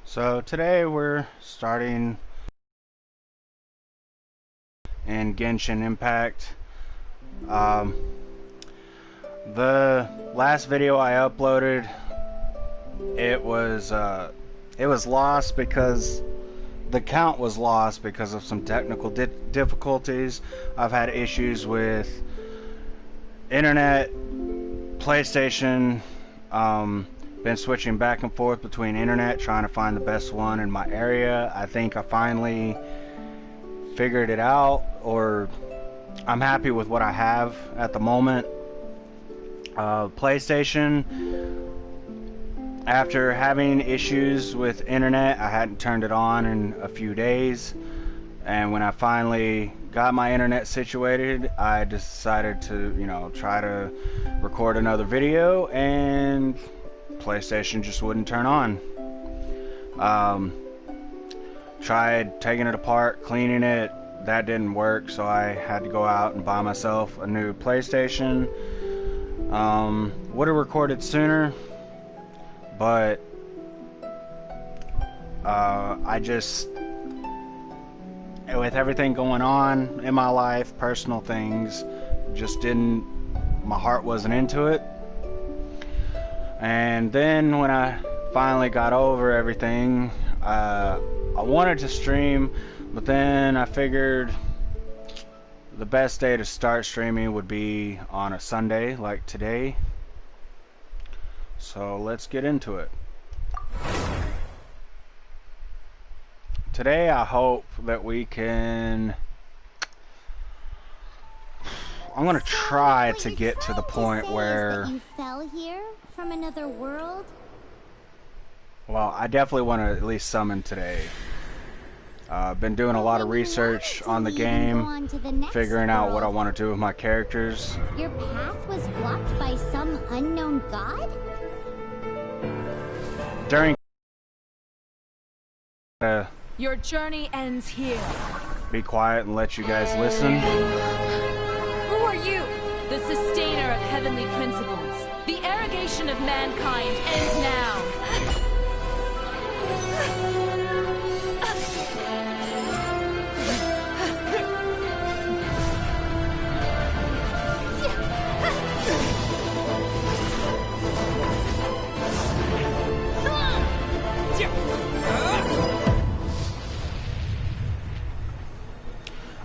So today we're starting in Genshin Impact. Um, the last video I uploaded, it was lost because the count was lost because of some technical difficulties. I've had issues with internet, PlayStation. Been switching back and forth between internet, trying to find the best one in my area. I think I finally figured it out, or I'm happy with what I have at the moment. PlayStation, after having issues with internet, I hadn't turned it on in a few days, and when I finally got my internet situated, I decided to, try to record another video, and PlayStation just wouldn't turn on. Tried taking it apart, cleaning it. That didn't work, so I had to go out and buy myself a new PlayStation. Would have recorded sooner, but I just, with everything going on in my life, personal things, my heart wasn't into it. And then when I finally got over everything, I wanted to stream, but then I figured the best day to start streaming would be on a Sunday like today. So let's get into it. Today I hope that we can... I'm gonna try to get to the point where you fell here from another world. Well, I definitely want to at least summon today. Been doing a lot of research on the game, figuring out what I want to do with my characters. Your path was blocked by some unknown god? During your journey ends here. Be quiet and let you guys listen. Who are you? The sustainer of heavenly principles. The arrogation of mankind ends now.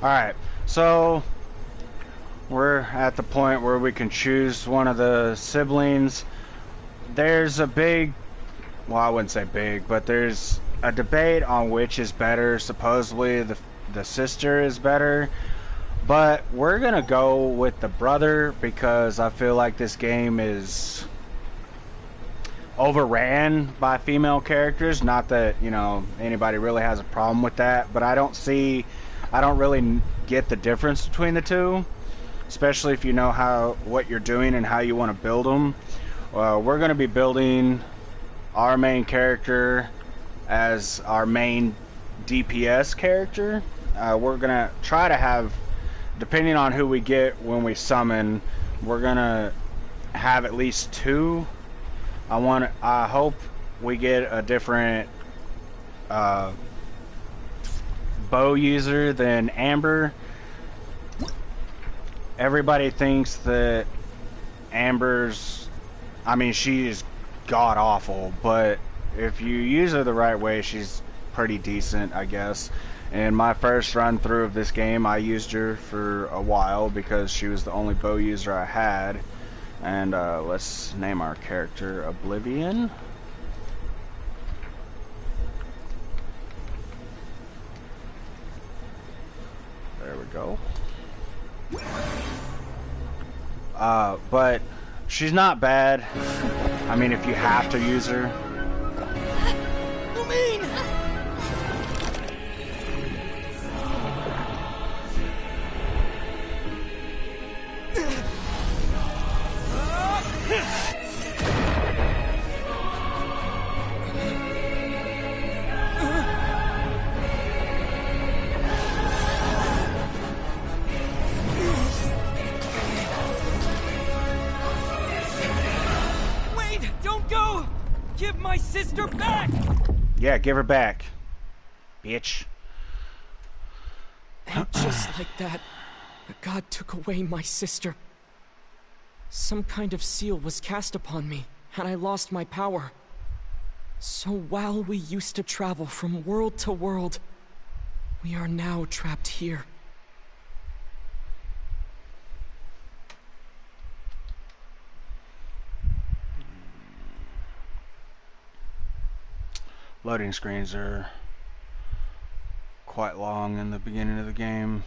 Alright, so we're at the point where we can choose one of the siblings. There's a big, well, I wouldn't say big, but there's a debate on which is better. Supposedly the sister is better, but we're gonna go with the brother because I feel like this game is overran by female characters. Not that, anybody really has a problem with that, but I don't really get the difference between the two, especially if you know what you're doing and how you want to build them. We're going to be building our main character as our main DPS character. We're going to try to have, depending on who we get when we summon, we're going to have at least two. I hope we get a different bow user than Amber. Everybody thinks that she's god awful, but if you use her the right way, she's pretty decent, I guess. In my first run through of this game, I used her for a while because she was the only bow user I had. And let's name our character Oblivion. There we go. But she's not bad. I mean, if you have to use her. Give my sister back! Yeah, give her back, bitch. And just like that, the god took away my sister. Some kind of seal was cast upon me, and I lost my power. So while we used to travel from world to world, we are now trapped here. Loading screens are quite long in the beginning of the game.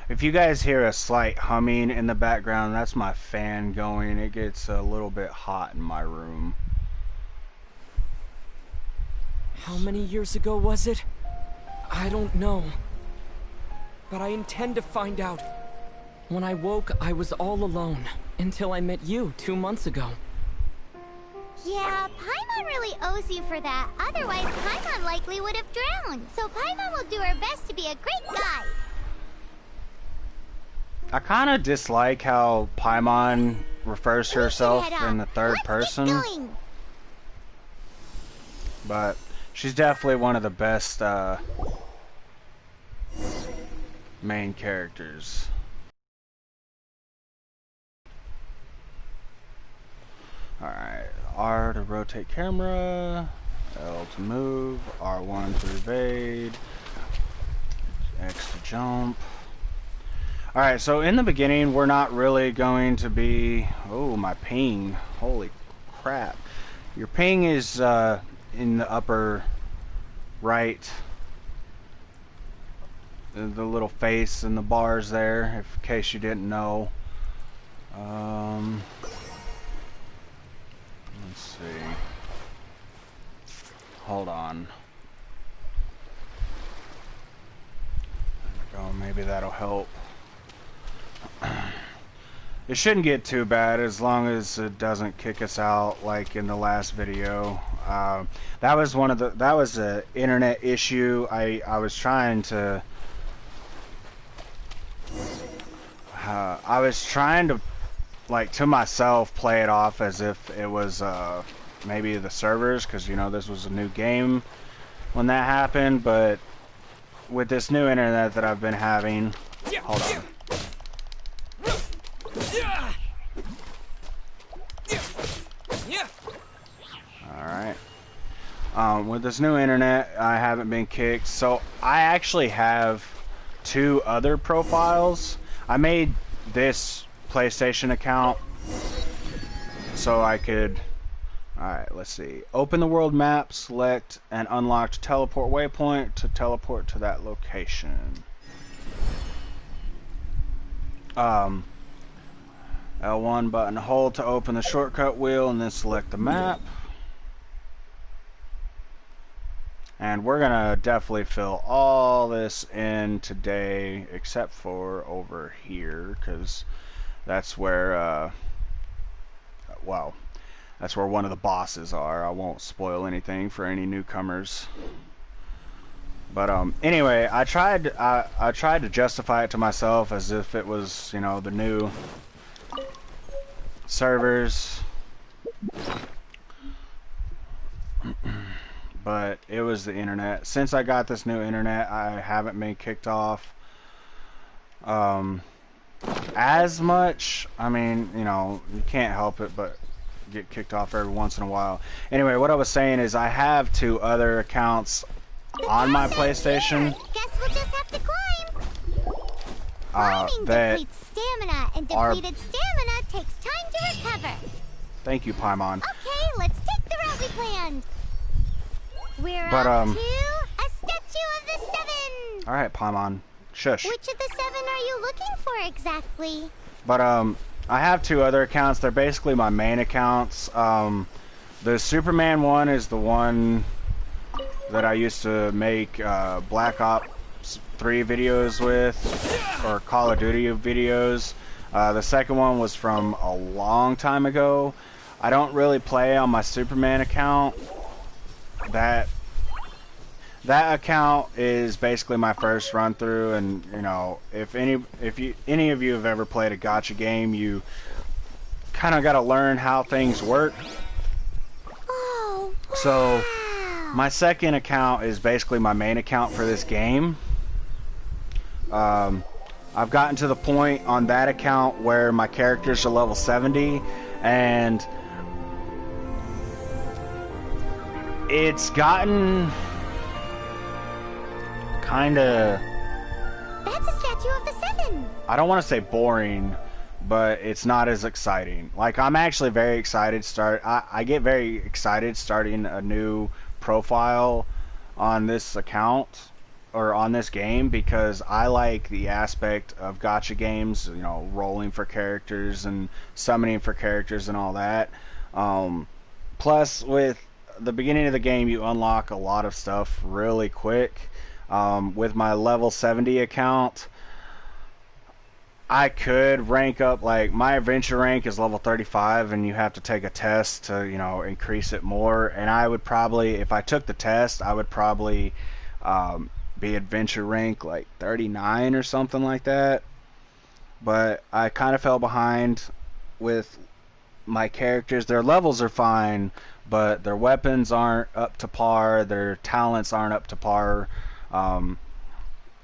If you guys hear a slight humming in the background, that's my fan going. It gets a little bit hot in my room. How many years ago was it? I don't know. But I intend to find out. When I woke, I was all alone, until I met you 2 months ago. Yeah, Paimon really owes you for that. Otherwise, Paimon likely would have drowned. So Paimon will do her best to be a great guide. I kind of dislike how Paimon refers to herself in the third person. But she's definitely one of the best main characters. Alright, R to rotate camera, L to move, R1 to evade, X to jump. Alright, so in the beginning, we're not really going to be... Oh, my ping. Holy crap. Your ping is in the upper right. The little face and the bars there, in case you didn't know. Let's see. Hold on. There we go. Maybe that'll help. It shouldn't get too bad as long as it doesn't kick us out like in the last video. That was an internet issue. I was trying to like to myself play it off as if it was maybe the servers, because you know this was a new game when that happened, but with this new internet that I've been having, hold on. Alright. With this new internet, I haven't been kicked. So I actually have 2 other profiles. I made this PlayStation account so I could... Alright, let's see. Open the world map, select an unlocked teleport waypoint to teleport to that location. L1 button hold to open the shortcut wheel and then select the map. And we're gonna definitely fill all this in today except for over here, because that's where well, that's where one of the bosses are. I won't spoil anything for any newcomers. But anyway, I tried to justify it to myself as if it was, you know, the new servers, but it was the internet. Since I got this new internet, I haven't been kicked off as much. I mean, you know, you can't help it but get kicked off every once in a while. Anyway, what I was saying is I have 2 other accounts on my PlayStation. Guess we'll just have to climb. Climbing depletes stamina, and depleted stamina takes time to recover. Thank you, Paimon. Okay, let's take the route we planned. We're off to a statue of the 7. All right, Paimon. Shush. Which of the 7 are you looking for exactly? But I have 2 other accounts. They're basically my main accounts. The Superman one is the one that I used to make Black Ops 3 videos with, or Call of Duty videos. The second one was from a long time ago. I don't really play on my Superman account. That account is basically my first run through, and you know, if any of you have ever played a gacha game, you kind of got to learn how things work. Oh, wow. So my second account is basically my main account for this game. I've gotten to the point on that account where my characters are level 70, and it's gotten kinda... That's a statue of the Seven. I don't want to say boring, but it's not as exciting. Like, I'm actually very excited I get very excited starting a new profile on this account, or on this game, because I like the aspect of gacha games, you know, rolling for characters and summoning for characters and all that. Plus, with the beginning of the game, you unlock a lot of stuff really quick. With my level 70 account, I could rank up, like, my adventure rank is level 35, and you have to take a test to, you know, increase it more. And I would probably, if I took the test, I would probably be adventure rank like 39 or something like that. But I kind of fell behind with my characters. Their levels are fine, but their weapons aren't up to par, their talents aren't up to par.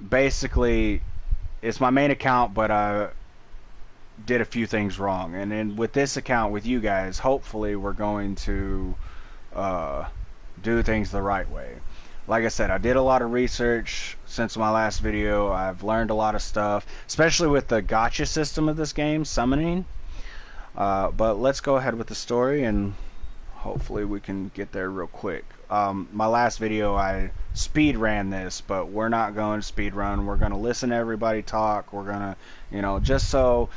Basically, it's my main account, but I did a few things wrong. And then with this account, with you guys, hopefully we're going to do things the right way. Like I said, I did a lot of research since my last video. I've learned a lot of stuff, especially with the gacha system of this game, summoning. But let's go ahead with the story, and hopefully we can get there real quick. My last video, I speed ran this, but we're not going to speed run. We're going to listen to everybody talk. We're going to, you know, just so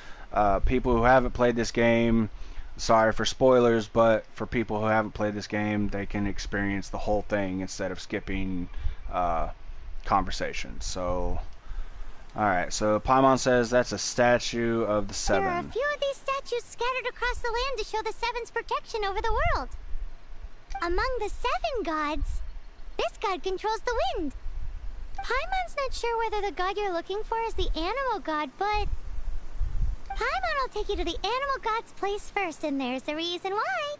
people who haven't played this game, sorry for spoilers, but for people who haven't played this game, they can experience the whole thing instead of skipping conversations. So, alright, so Paimon says that's a statue of the Seven. There are a few of these statues scattered across the land to show the Seven's protection over the world. Among the 7 gods, this god controls the wind. Paimon's not sure whether the god you're looking for is the animal god, but Paimon will take you to the animal god's place first, and there's the reason why.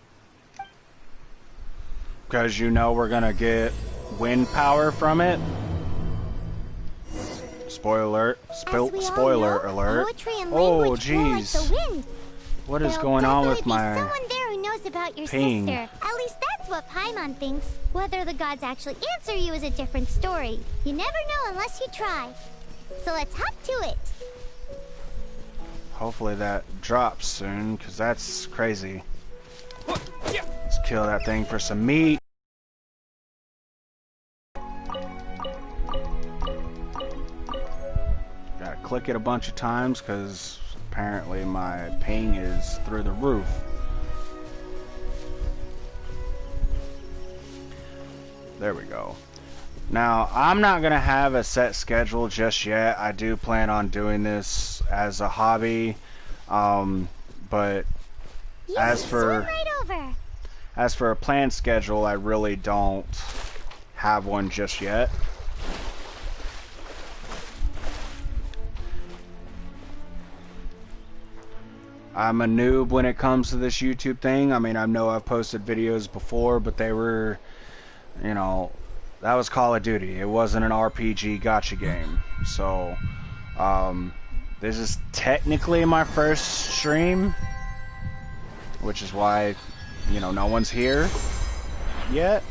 Because you know we're gonna get wind power from it. Spoiler alert. Poetry and Oh, language flow like jeez. the wind. What is There'll going on with definitely my be someone there who knows about your ping? sister. At least that's what Paimon thinks. Whether the gods actually answer you is a different story. You never know unless you try. So let's hop to it. Hopefully that drops soon, because that's crazy. Let's kill that thing for some meat. Gotta click it a bunch of times, because apparently my ping is through the roof. There we go. Now, I'm not going to have a set schedule just yet. I do plan on doing this as a hobby. But as for a planned schedule, I really don't have one just yet. I'm a noob when it comes to this YouTube thing. I mean, I know I've posted videos before, but they were, you know, that was Call of Duty. It wasn't an RPG gacha game. So, this is technically my first stream, which is why, you know, no one's here yet.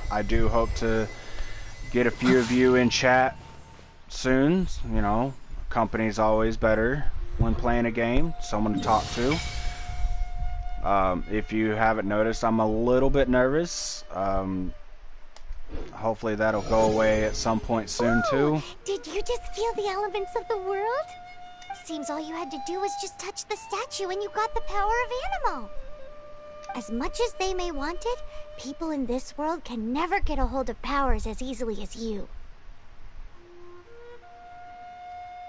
I do hope to get a few of you in chat soon. You know, company's always better when playing a game, someone to talk to. If you haven't noticed, I'm a little bit nervous. Hopefully that'll go away at some point soon too. Did you just feel the elements of the world? Seems all you had to do was just touch the statue and you got the power of animal. As much as they may want it, people in this world can never get a hold of powers as easily as you.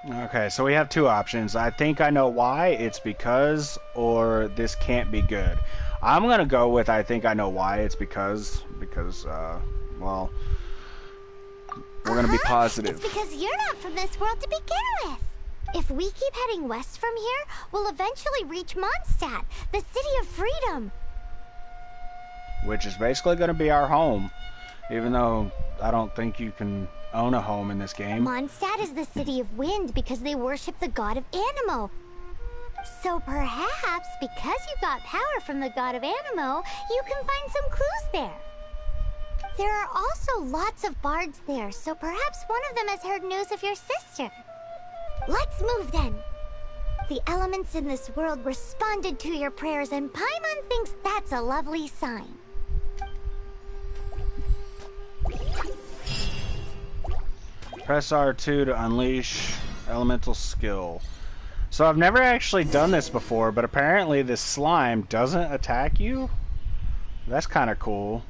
Okay, so we have two options. I think I know why. It's because, or this can't be good. I'm gonna go with I think I know why. It's because, well, we're gonna be positive. It's because you're not from this world to begin with. If we keep heading west from here, we'll eventually reach Mondstadt, the city of freedom. Which is basically going to be our home. Even though I don't think you can own a home in this game. Mondstadt is the city of wind because they worship the god of Animo. So perhaps, because you got power from the god of Animo, you can find some clues there. There are also lots of bards there, so perhaps one of them has heard news of your sister. Let's move then. The elements in this world responded to your prayers, and Paimon thinks that's a lovely sign. Press R2 to unleash elemental skill. So I've never actually done this before, but apparently this slime doesn't attack you? That's kind of cool.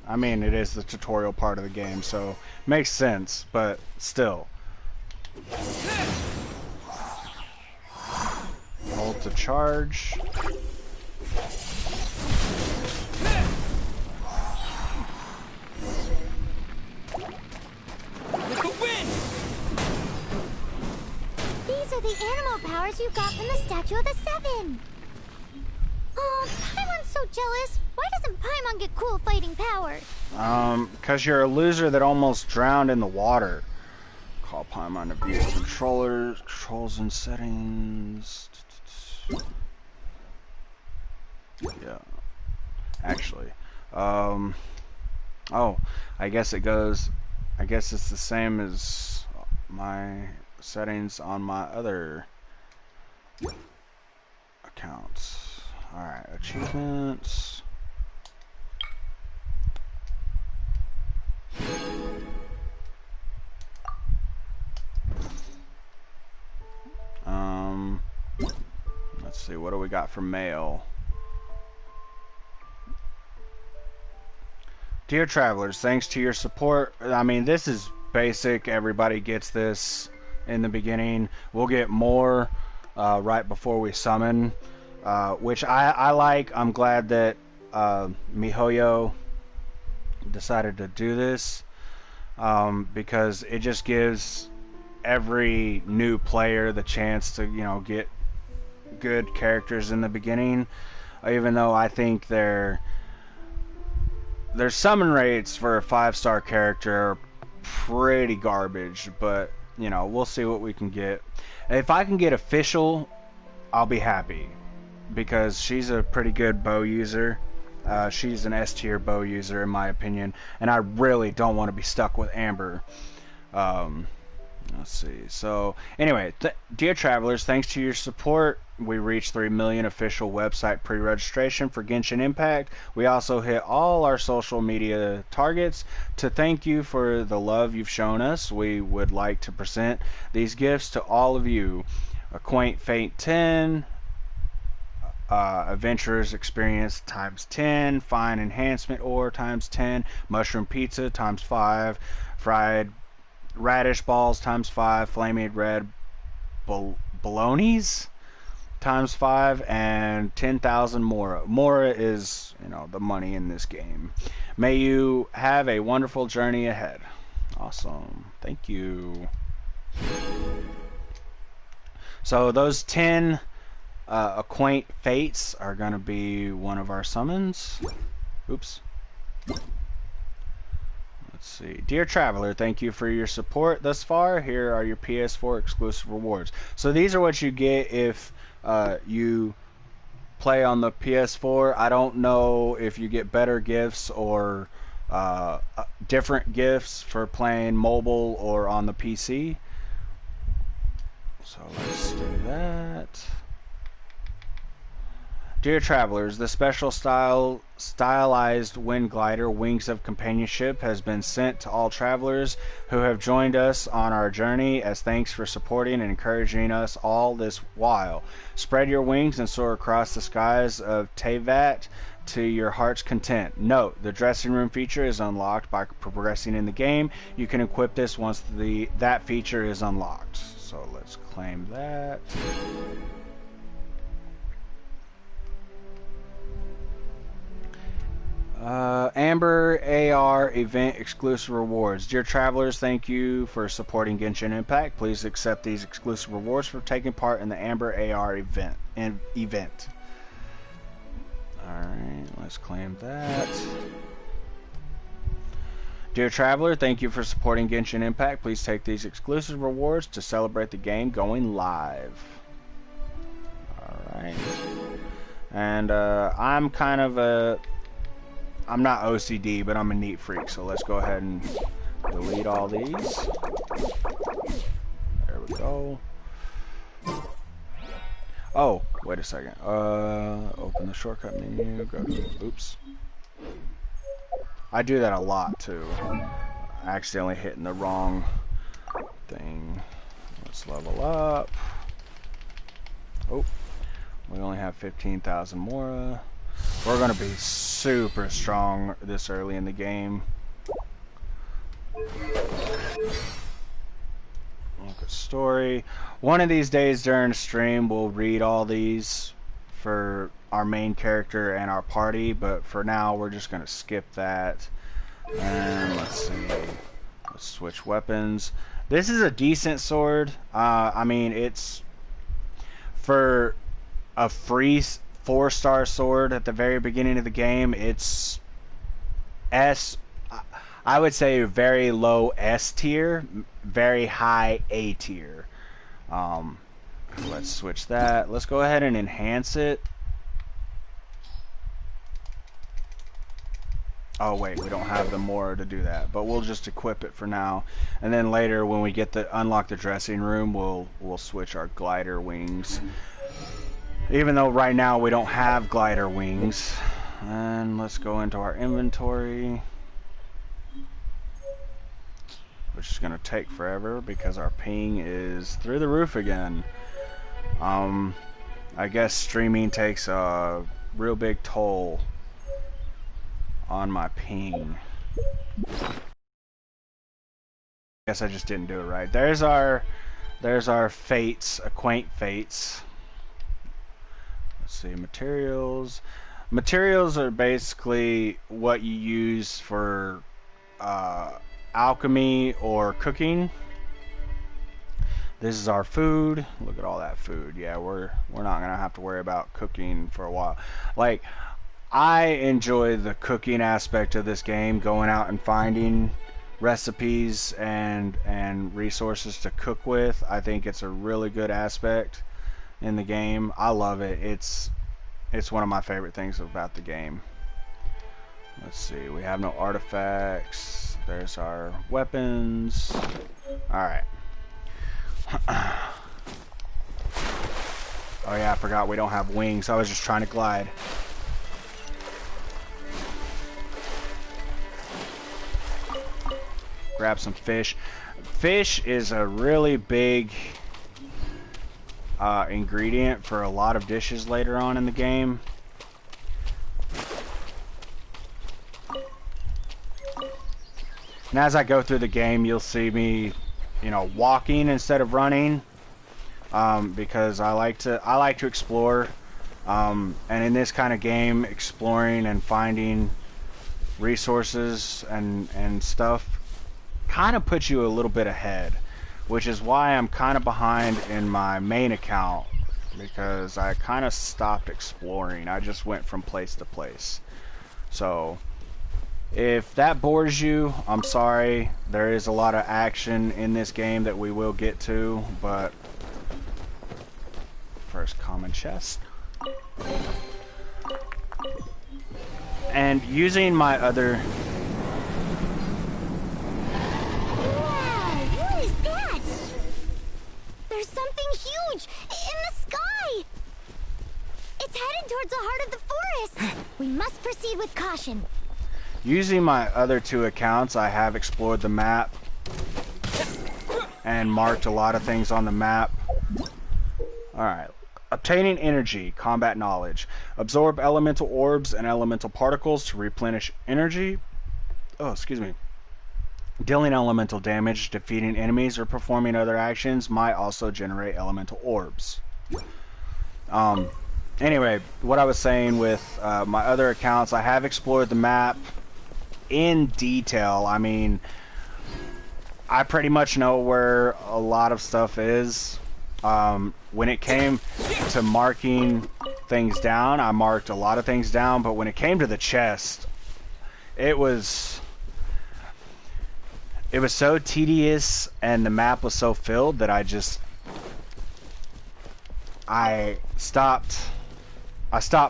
I mean, it is the tutorial part of the game, so makes sense, but still. Hold to charge. These are the animal powers you got from the Statue of the Seven. Oh, Paimon's so jealous. Why doesn't Paimon get cool fighting powers? Because you're a loser that almost drowned in the water. Call Paimon to view controls and settings. Yeah. Actually. Oh, I guess it's the same as my settings on my other accounts. Alright, achievements. Let's see, what do we got for mail? Dear travelers, thanks to your support. I mean, this is basic. Everybody gets this in the beginning. We'll get more right before we summon, which I like. I'm glad that MiHoYo decided to do this because it just gives every new player the chance to, you know, get good characters in the beginning, even though I think their summon rates for a 5-star character are pretty garbage, but you know, we'll see what we can get. If I can get official, I'll be happy because she's a pretty good bow user. She's an S tier bow user in my opinion, and I really don't want to be stuck with Amber. Let's see. So anyway, dear travelers, thanks to your support, we reached 3 million official website pre-registration for Genshin Impact. We also hit all our social media targets. To thank you for the love you've shown us, we would like to present these gifts to all of you. Acquaint Fate 10, Adventurers Experience times 10, Fine Enhancement Ore times 10, Mushroom Pizza times 5, Fried Radish Balls times 5, Flaming Red Bolognas times 5, and 10,000 Mora. Mora is, you know, the money in this game. May you have a wonderful journey ahead. Awesome. Thank you. So those 10 Acquaint Fates are going to be one of our summons. Oops. Let's see. Dear Traveler, thank you for your support thus far. Here are your PS4 exclusive rewards. So these are what you get if you play on the PS4. I don't know if you get better gifts or different gifts for playing mobile or on the PC. So let's do that. Dear travelers, the special stylized wind glider Wings of Companionship has been sent to all travelers who have joined us on our journey as thanks for supporting and encouraging us all this while. Spread your wings and soar across the skies of Teyvat to your heart's content. Note, the dressing room feature is unlocked by progressing in the game. You can equip this once that feature is unlocked. So let's claim that. Amber AR event exclusive rewards. Dear travelers, thank you for supporting Genshin Impact. Please accept these exclusive rewards for taking part in the Amber AR event. Alright, let's claim that. Dear traveler, thank you for supporting Genshin Impact. Please take these exclusive rewards to celebrate the game going live. Alright. And I'm kind of I'm not OCD, but I'm a neat freak, so let's go ahead and delete all these. There we go. Oh, wait a second. Open the shortcut menu, go to, oops. I do that a lot too. Accidentally hitting the wrong thing. Let's level up. Oh, we only have 15,000 more. We're gonna be super strong this early in the game. Look at story. One of these days during the stream, we'll read all these for our main character and our party, but for now, we're just gonna skip that. And let's see. Let's switch weapons. This is a decent sword. I mean, it's for a free 4-star sword at the very beginning of the game. It's I would say very low S tier, very high A tier. Let's switch that. Let's go ahead and enhance it. Oh wait, we don't have the more to do that, but we'll just equip it for now, and then later when we get to unlock the dressing room, we'll switch our glider wings. Even though right now we don't have glider wings. And let's go into our inventory, which is going to take forever because our ping is through the roof again. I guess streaming takes a real big toll on my ping. Guess I just didn't do it right. There's our fates, acquaint fates. Let's see, materials. Materials are basically what you use for alchemy or cooking. This is our food. Look at all that food. Yeah, we're not gonna have to worry about cooking for a while. Like, I enjoy the cooking aspect of this game, going out and finding recipes and resources to cook with. I think it's a really good aspect in the game. I love it. It's one of my favorite things about the game. Let's see, we have no artifacts. There's our weapons. Alright. Oh yeah, I forgot we don't have wings. I was just trying to glide. Grab some fish. Fish is a really big ingredient for a lot of dishes later on in the game. And as I go through the game, you'll see me, walking instead of running, because I like to explore. And in this kind of game, exploring and finding resources and stuff kind of puts you a little bit ahead, which is why I'm kind of behind in my main account, because I kind of stopped exploring. I just went from place to place. So if that bores you, I'm sorry. There is a lot of action in this game that we will get to, but first, common chest. And using my other... Wow, what is that? There's something huge in the sky! It's headed towards the heart of the forest! We must proceed with caution. Using my other two accounts, I have explored the map and marked a lot of things on the map. Alright. Obtaining energy, combat knowledge. Absorb elemental orbs and elemental particles to replenish energy. Oh, excuse me. Dealing elemental damage, defeating enemies, or performing other actions might also generate elemental orbs. Anyway, what I was saying with my other accounts, I have explored the map in detail. I mean, I pretty much know where a lot of stuff is. When it came to marking things down, I marked a lot of things down, but when it came to the chest, it was so tedious and the map was so filled that I stopped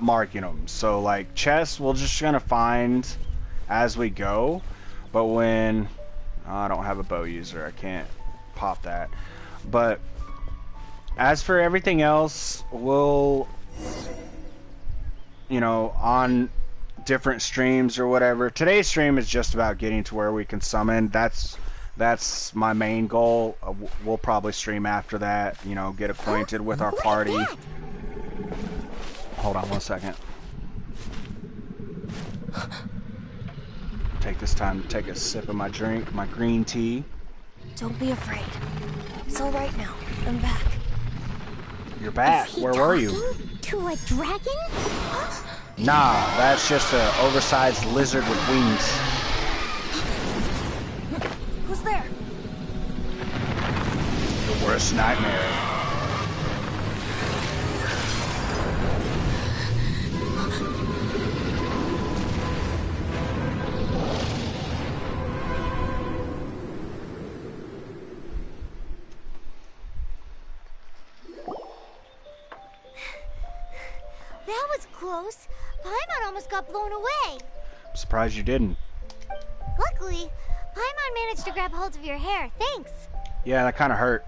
marking them. So like chests, we're just gonna find as we go. But when I don't have a bow user, I can't pop that. But as for everything else, we'll, you know, on different streams or whatever. Today's stream is just about getting to where we can summon. That's my main goal. We'll probably stream after that, you know, get acquainted with our party. Hold on 1 second. Take this time to take a sip of my drink, my green tea. Don't be afraid. It's all right now. I'm back. You're back. Where were you? To a dragon? Nah, that's just an oversized lizard with wings. Who's there? The worst nightmare. That was close. Paimon almost got blown away. I'm surprised you didn't. Luckily, Paimon managed to grab hold of your hair. Thanks. Yeah, that kind of hurt.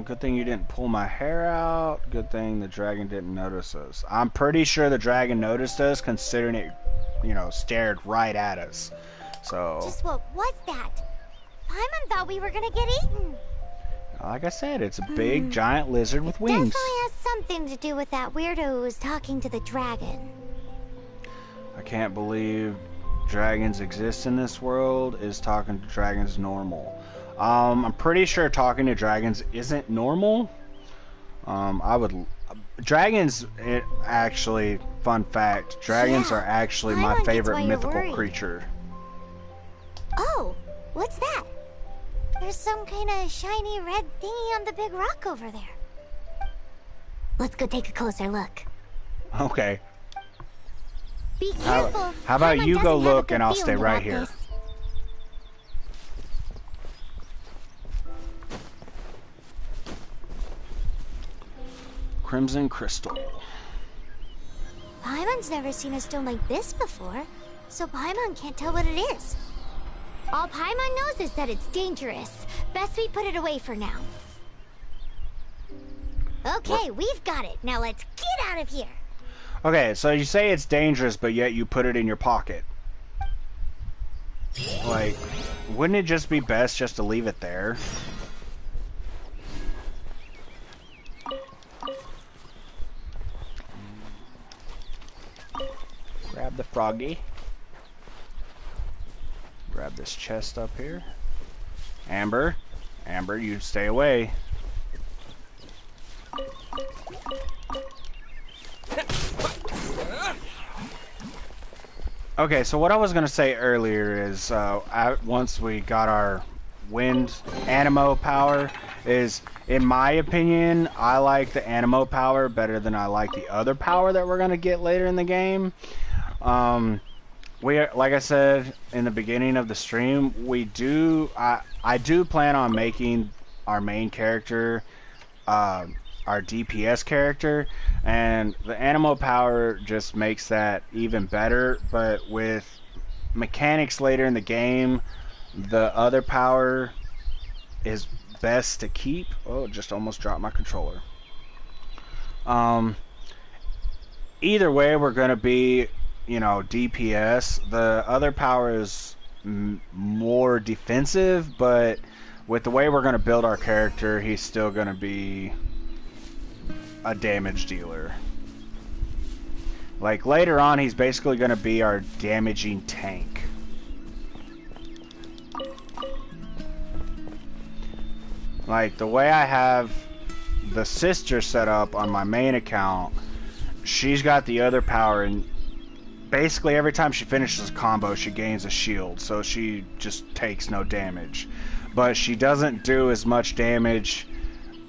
Good thing you didn't pull my hair out. Good thing the dragon didn't notice us. I'm pretty sure the dragon noticed us, considering it, you know, stared right at us. So. Just what was that? Paimon thought we were gonna get eaten. Like I said, it's a big, giant lizard with wings. Definitely has something to do with that weirdo who was talking to the dragon. I can't believe dragons exist in this world. Is talking to dragons normal? I'm pretty sure talking to dragons isn't normal. Dragons, actually, fun fact, dragons are actually my favorite mythical creature. Oh, what's that? There's some kind of shiny red thingy on the big rock over there. Let's go take a closer look. Okay. Be careful. How about Paimon you go doesn't have a look good and I'll stay feeling right about here. this. Crimson crystal. Paimon's never seen a stone like this before, so Paimon can't tell what it is. All Paimon knows is that it's dangerous. Best we put it away for now. Okay, we've got it. Now let's get out of here. Okay, so you say it's dangerous, but yet you put it in your pocket. Like, wouldn't it just be best just to leave it there? Grab the froggy. Grab this chest up here. Amber. Amber, you stay away. Okay, so what I was gonna say earlier is, once we got our wind animo power, is, in my opinion, I like the animo power better than I like the other power that we're gonna get later in the game. Like I said in the beginning of the stream, I do plan on making our main character, our DPS character, and the animo power just makes that even better. But with mechanics later in the game, the other power is best to keep. Oh, just almost dropped my controller. Either way, we're gonna be, you know, DPS. The other power is more defensive, but with the way we're going to build our character, he's still going to be a damage dealer. Like, later on, he's basically going to be our damaging tank. Like, the way I have the sister set up on my main account, she's got the other power, and basically every time she finishes a combo, she gains a shield, so she just takes no damage. But she doesn't do as much damage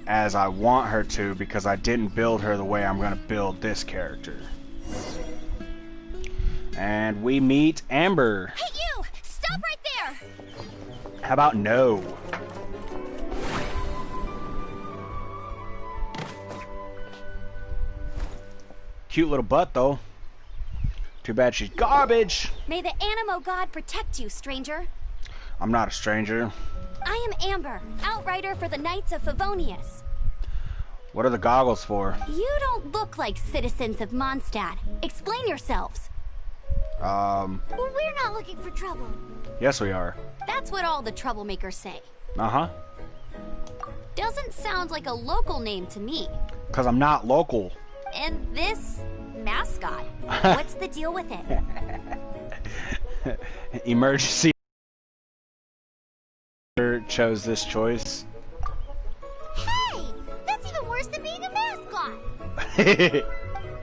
as I want her to because I didn't build her the way I'm going to build this character. And we meet Amber. Hey, you! Stop right there! How about no? Cute little butt, though. Too bad she's garbage. May the Animo God protect you, stranger. I'm not a stranger. I am Amber, outrider for the Knights of Favonius. What are the goggles for? You don't look like citizens of Mondstadt. Explain yourselves. We're not looking for trouble. Yes, we are. That's what all the troublemakers say. Uh-huh. Doesn't sound like a local name to me. Because I'm not local. And this mascot, what's the deal with it? Emergency chose this choice. Hey! That's even worse than being a mascot!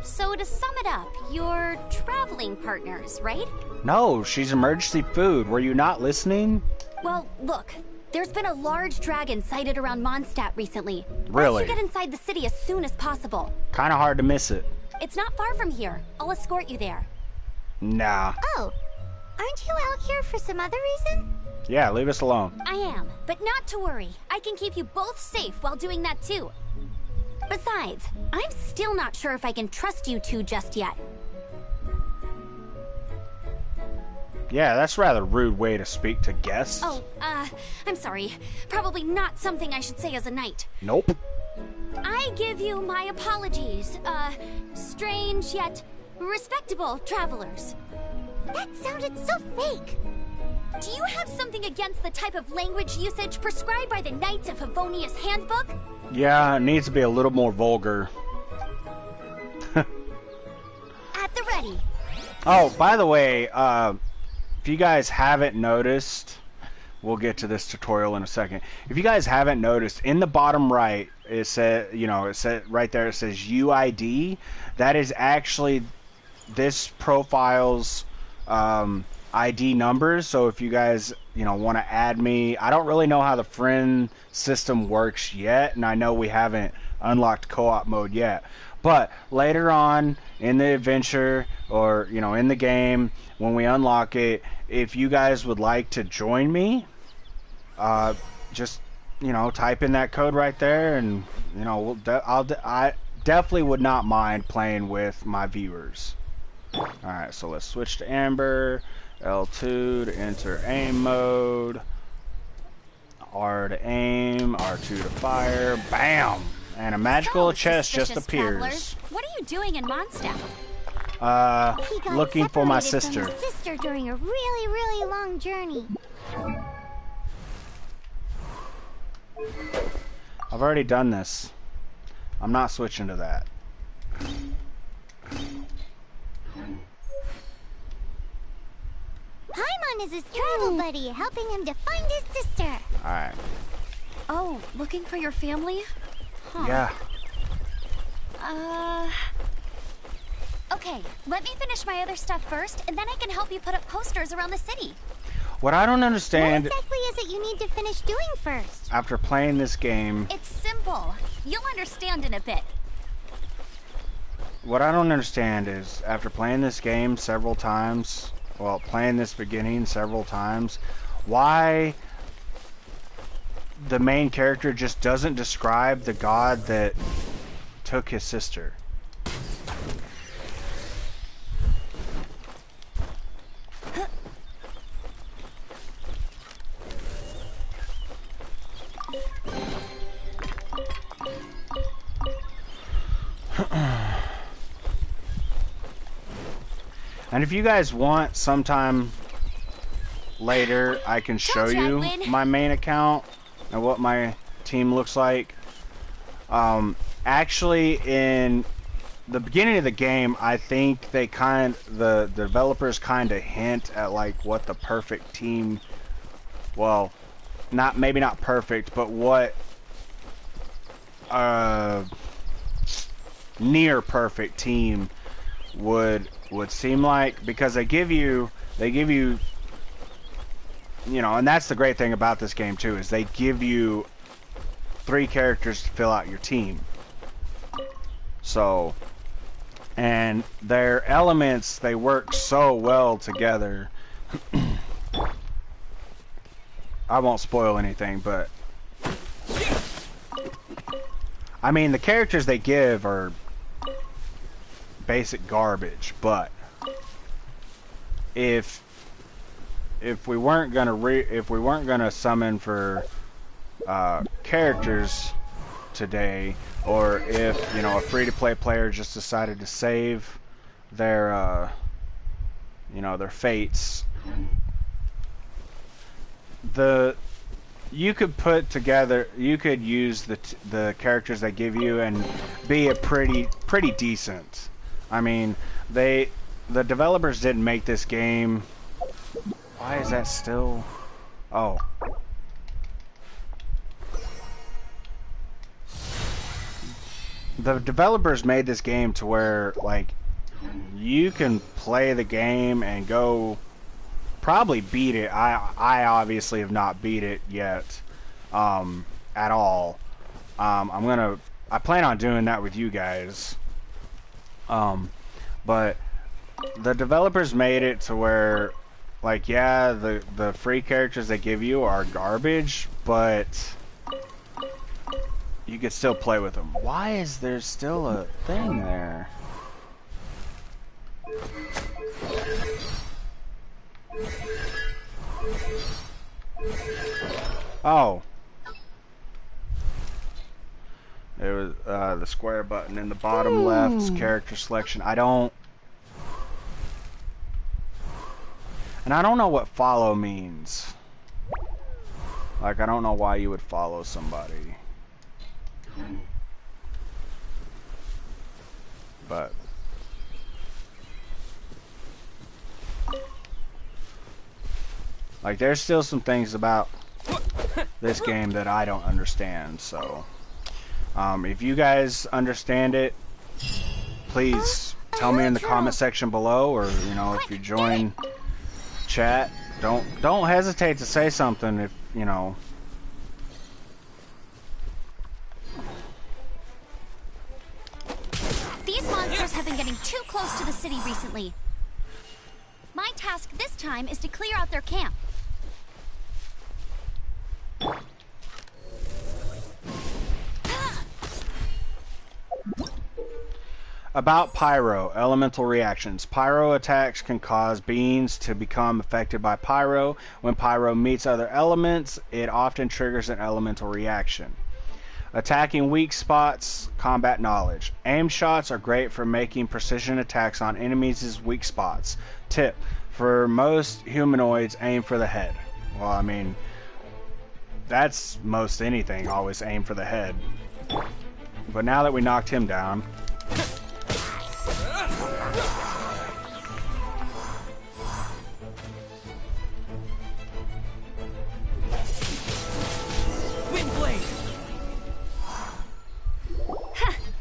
So to sum it up, you're traveling partners, right? No, she's emergency food. Were you not listening? Well, look. There's been a large dragon sighted around Mondstadt recently. Really? Let's get inside the city as soon as possible. Kind of hard to miss it. It's not far from here. I'll escort you there. Nah. Oh, aren't you out here for some other reason? Yeah, leave us alone. I am, but not to worry. I can keep you both safe while doing that too. Besides, I'm still not sure if I can trust you two just yet. Yeah, that's a rather rude way to speak to guests. Oh, I'm sorry. Probably not something I should say as a knight. Nope. I give you my apologies, strange yet respectable travelers. That sounded so fake. Do you have something against the type of language usage prescribed by the Knights of Favonius Handbook? Yeah, it needs to be a little more vulgar. At the ready. Oh, by the way, if you guys haven't noticed, we'll get to this tutorial in a second. If you guys haven't noticed, in the bottom right, it said, it said right there, it says UID. That is actually this profile's ID numbers. So if you guys, want to add me, I don't really know how the friend system works yet, and I know we haven't unlocked co-op mode yet. But later on in the adventure, or in the game, when we unlock it, if you guys would like to join me, just type in that code right there, and I definitely would not mind playing with my viewers. All right, so let's switch to Amber. L2 to enter aim mode. R to aim. R2 to fire. Bam! And a magical chest just appears. Travelers. What are you doing in Mondstadt? He got Looking for my separated sister. from his sister during a really, really long journey. I've already done this. I'm not switching to that. Paimon is his travel buddy, helping him to find his sister. Alright. Oh, looking for your family? Huh. Yeah. Okay, let me finish my other stuff first, and then I can help you put up posters around the city. What I don't What understand exactly is it you need to finish doing first? after playing this game, It's simple. You'll understand in a bit. what I don't understand is after playing this game several times, well, playing this beginning several times, why the main character just doesn't describe the god that took his sister. And if you guys want, sometime later I can show Told you I'd you win. my main account and what my team looks like. Actually, in the beginning of the game, I think they the developers kind of hint at like what the perfect team, well, maybe not perfect, but what near perfect team would would seem like, because they give you, you know, and that's the great thing about this game too, is they give you 3 characters to fill out your team. So, and their elements, they work so well together. I won't spoil anything, but I mean, the characters they give are basic garbage, but if we weren't gonna summon for characters today, or if, you know, a free-to-play player just decided to save their you know, their fates, you could put together, you could use the characters they give you and be a pretty decent. I mean, the developers didn't make this game. Why is that still? Oh. The developers made this game to where, like, you can play the game and go probably beat it. I obviously have not beat it yet, at all. I plan on doing that with you guys. But the developers made it to where, like, yeah, the free characters they give you are garbage, but you could still play with them. Why is there still a thing there? Oh. There was the square button in the bottom left, character selection. I don't know what follow means. Like, I don't know why you would follow somebody. But like, there's still some things about this game that I don't understand, so if you guys understand it, please tell me in the comment section below, or, you know, if you join chat, don't hesitate to say something, if, you know. These monsters have been getting too close to the city recently. My task this time is to clear out their camp. About pyro, elemental reactions. Pyro attacks can cause beings to become affected by pyro. When pyro meets other elements, it often triggers an elemental reaction. Attacking weak spots, combat knowledge. Aim shots are great for making precision attacks on enemies' weak spots. Tip, for most humanoids, aim for the head. Well, I mean, that's most anything, always aim for the head. But now that we knocked him down, Windblade!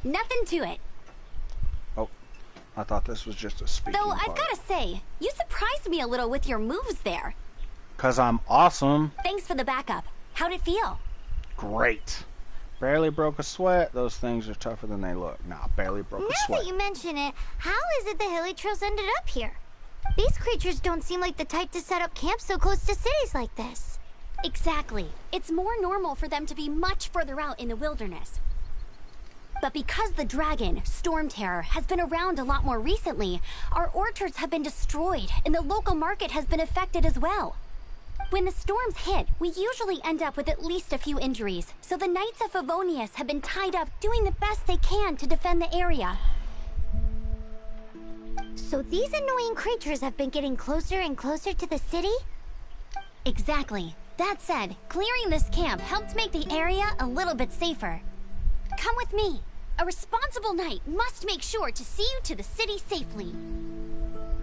Nothing to it. oh, I thought this was just a speaking Though I've part. gotta say, you surprised me a little with your moves there. 'Cause I'm awesome. Thanks for the backup. How'd it feel? Great. Barely broke a sweat. Those things are tougher than they look. Nah, barely broke a Now sweat. that you mention it, how is it the hilly trails ended up here? These creatures don't seem like the type to set up camp so close to cities like this. Exactly. It's more normal for them to be much further out in the wilderness. But because the dragon, Storm Terror, has been around a lot more recently, our orchards have been destroyed and the local market has been affected as well. When the storms hit, we usually end up with at least a few injuries, so the Knights of Favonius have been tied up doing the best they can to defend the area. So these annoying creatures have been getting closer and closer to the city? Exactly. That said, clearing this camp helped make the area a little bit safer. Come with me. A responsible knight must make sure to see you to the city safely.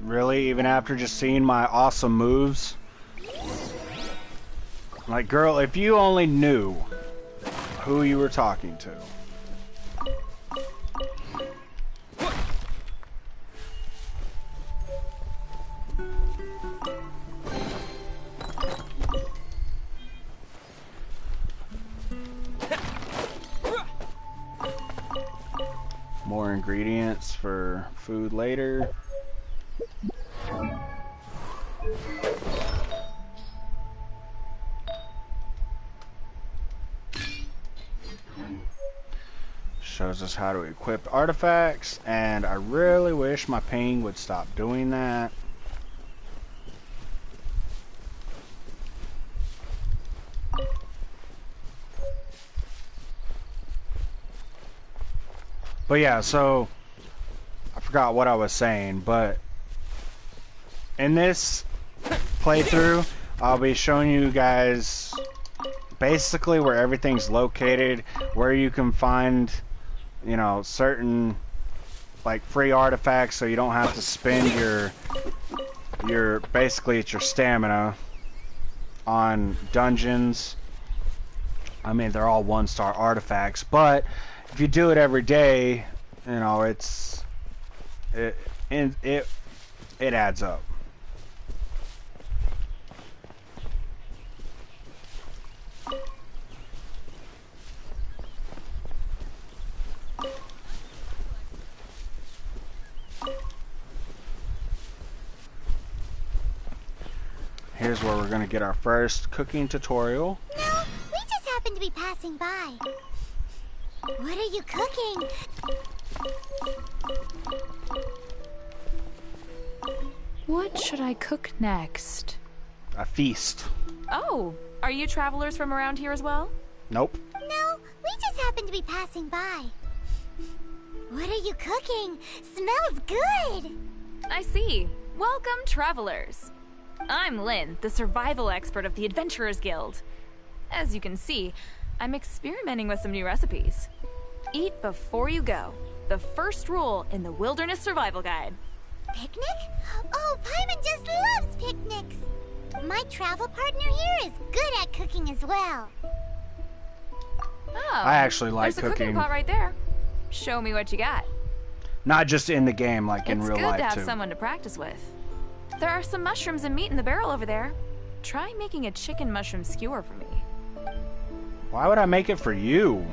Really? Even after just seeing my awesome moves? Like, girl, if you only knew who you were talking to. more ingredients for food later. Shows us how to equip artifacts, and I really wish my ping would stop doing that. But yeah, so I forgot what I was saying, but in this playthrough, I'll be showing you guys basically where everything's located, where you can find, you know, certain like free artifacts, so you don't have to spend your basically it's your stamina on dungeons. I mean, they're all 1-star artifacts, but if you do it every day, you know, it adds up. Here's where we're gonna get our first cooking tutorial. No, we just happened to be passing by. What are you cooking? What should I cook next? A feast. Oh, are you travelers from around here as well? Nope. No, we just happened to be passing by. What are you cooking? Smells good! I see. Welcome, travelers. I'm Lynn, the survival expert of the Adventurers Guild. As you can see, I'm experimenting with some new recipes. Eat before you go. The first rule in the Wilderness Survival Guide. Picnic? Oh, Paimon just loves picnics! My travel partner here is good at cooking as well. Oh, I actually like there's a cooking pot right there. Show me what you got. Not just in the game, like in real life too. It's good to have someone to practice with. There are some mushrooms and meat in the barrel over there. Try making a chicken mushroom skewer for me. Why would I make it for you?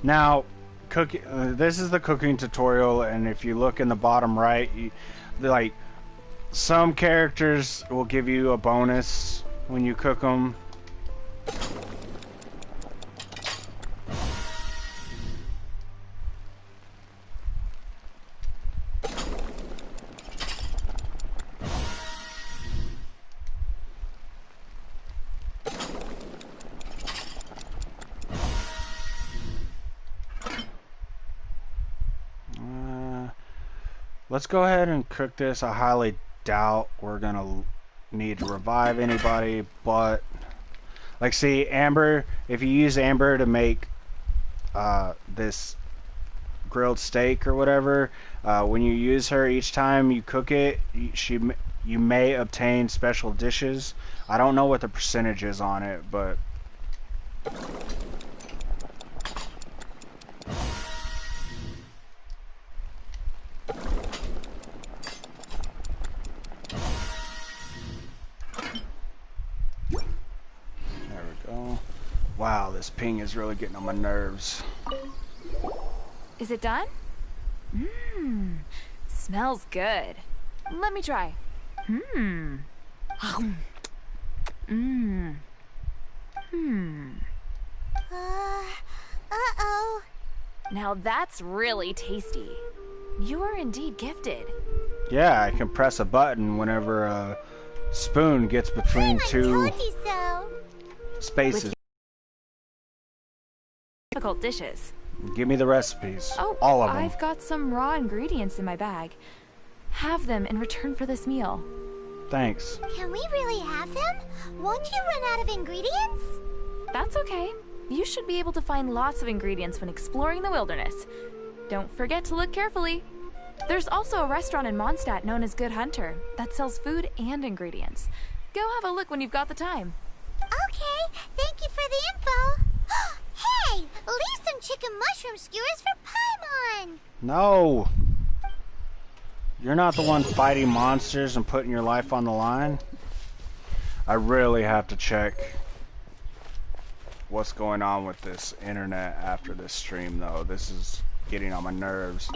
Now, this is the cooking tutorial, and if you look in the bottom right, like some characters will give you a bonus when you cook them. Let's go ahead and cook this. I highly doubt we're gonna need to revive anybody, but like, see, amber, if you use amber to make this grilled steak or whatever, when you use her each time you cook it, you may obtain special dishes. I don't know what the percentage is on it, but wow, this ping is really getting on my nerves. Is it done? Mmm, smells good. Let me try. Mmm. Mmm. Hmm. Uh-oh. Now that's really tasty. You are indeed gifted. Yeah, I can press a button whenever a spoon gets between two Told you so. spaces. Difficult dishes. Give me the recipes. Oh, all of them. I've got some raw ingredients in my bag. Have them in return for this meal. Thanks. Can we really have them? Won't you run out of ingredients? That's okay. You should be able to find lots of ingredients when exploring the wilderness. Don't forget to look carefully. There's also a restaurant in Mondstadt known as Good Hunter that sells food and ingredients. Go have a look when you've got the time. Okay, thank you for the info. Hey, leave some chicken mushroom skewers for Paimon. No. You're not the one fighting monsters and putting your life on the line. I really have to check what's going on with this internet after this stream, though. This is getting on my nerves.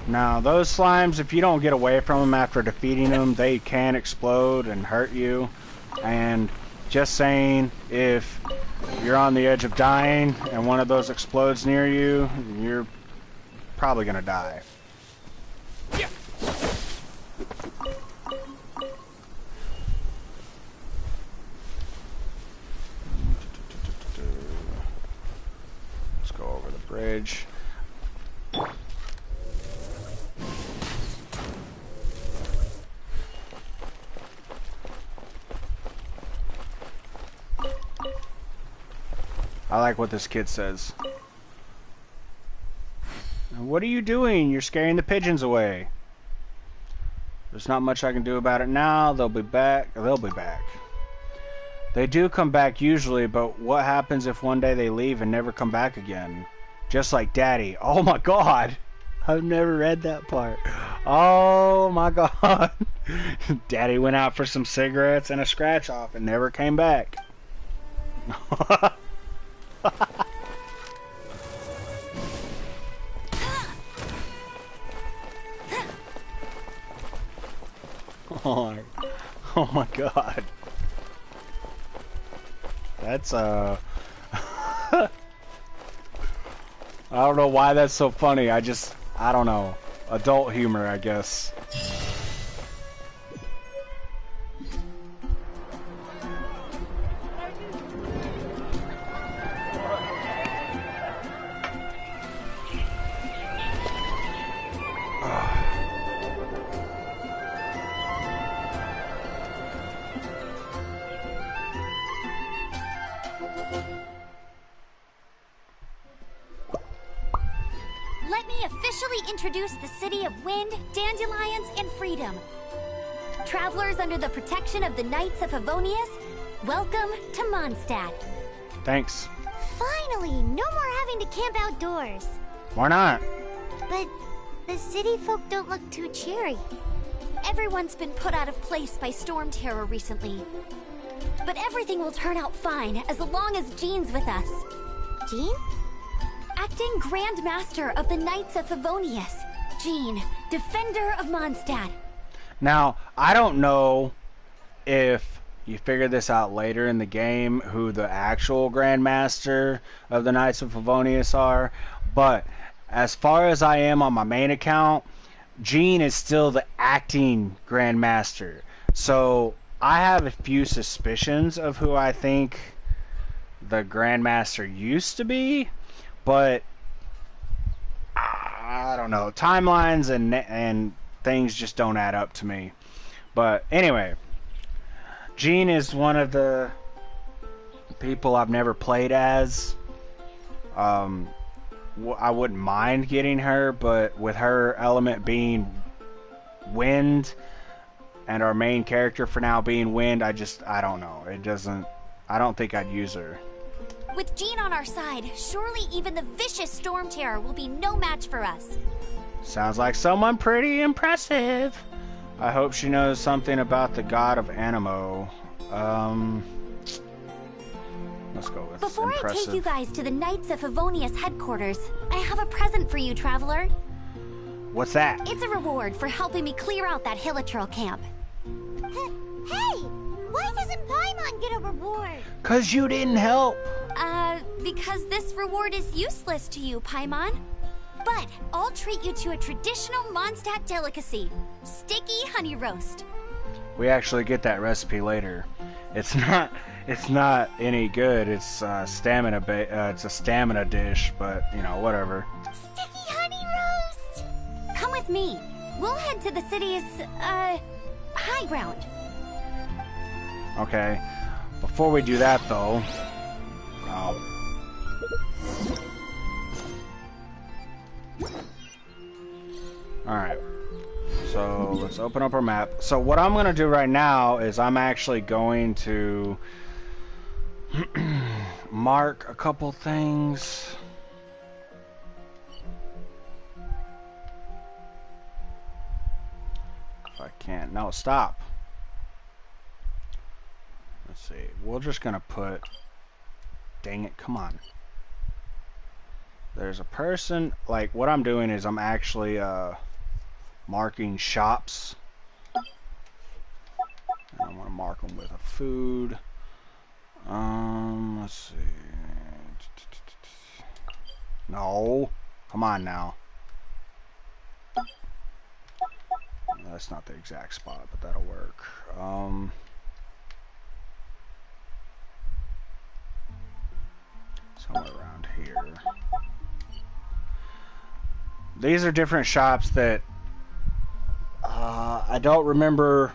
Now, those slimes, if you don't get away from them after defeating them, they can explode and hurt you. And just saying, if you're on the edge of dying and one of those explodes near you, you're probably gonna die. Let's go over the bridge. I like what this kid says. What are you doing? You're scaring the pigeons away. There's not much I can do about it now. They'll be back. They'll be back. They do come back usually, but what happens if one day they leave and never come back again? Just like Daddy. Oh my God. I've never read that part. Oh my God. Daddy went out for some cigarettes and a scratch off and never came back. Oh my God. That's I don't know why that's so funny. I don't know. Adult humor, I guess. Let me officially introduce the city of wind, dandelions, and freedom. Travelers under the protection of the Knights of Favonius, welcome to Mondstadt. Thanks. Finally, no more having to camp outdoors. Why not? But the city folk don't look too cheery. Everyone's been put out of place by storm terror recently. But everything will turn out fine as long as Jean's with us. Jean? Acting Grand Master of the Knights of Favonius, Jean, Defender of Mondstadt. Now, I don't know if you figure this out later in the game, who the actual Grand Master of the Knights of Favonius are, but as far as I am on my main account, Jean is still the acting Grand Master. So, I have a few suspicions of who I think the Grand Master used to be, but I don't know. Timelines and things just don't add up to me. But anyway, Jean is one of the people I've never played as. I wouldn't mind getting her, but with her element being wind and our main character for now being wind, I don't know. I don't think I'd use her. With Jean on our side, surely even the vicious storm terror will be no match for us. Sounds like someone pretty impressive. I hope she knows something about the god of Animo. Let's go with Before impressive. I take you guys to the Knights of Favonius headquarters, I have a present for you, traveler. What's that? It's a reward for helping me clear out that Hilitril camp. Hey! Why doesn't Paimon get a reward? 'Cause you didn't help. Because this reward is useless to you, Paimon. But I'll treat you to a traditional Mondstadt delicacy, sticky honey roast. We actually get that recipe later. It's not any good. It's stamina. It's a stamina dish, but you know, whatever. Sticky honey roast! Come with me. We'll head to the city's high ground. Okay. Before we do that, though, alright. So, let's open up our map. So, what I'm going to do right now is I'm actually going to mark a couple things. If I can't. No, stop. Let's see. We're just gonna put. Dang it! Come on. There's a person. Like what I'm doing is I'm actually marking shops. And I'm gonna mark them with a food. Let's see. No, come on now. That's not the exact spot, but that'll work. Somewhere around here. These are different shops that I don't remember.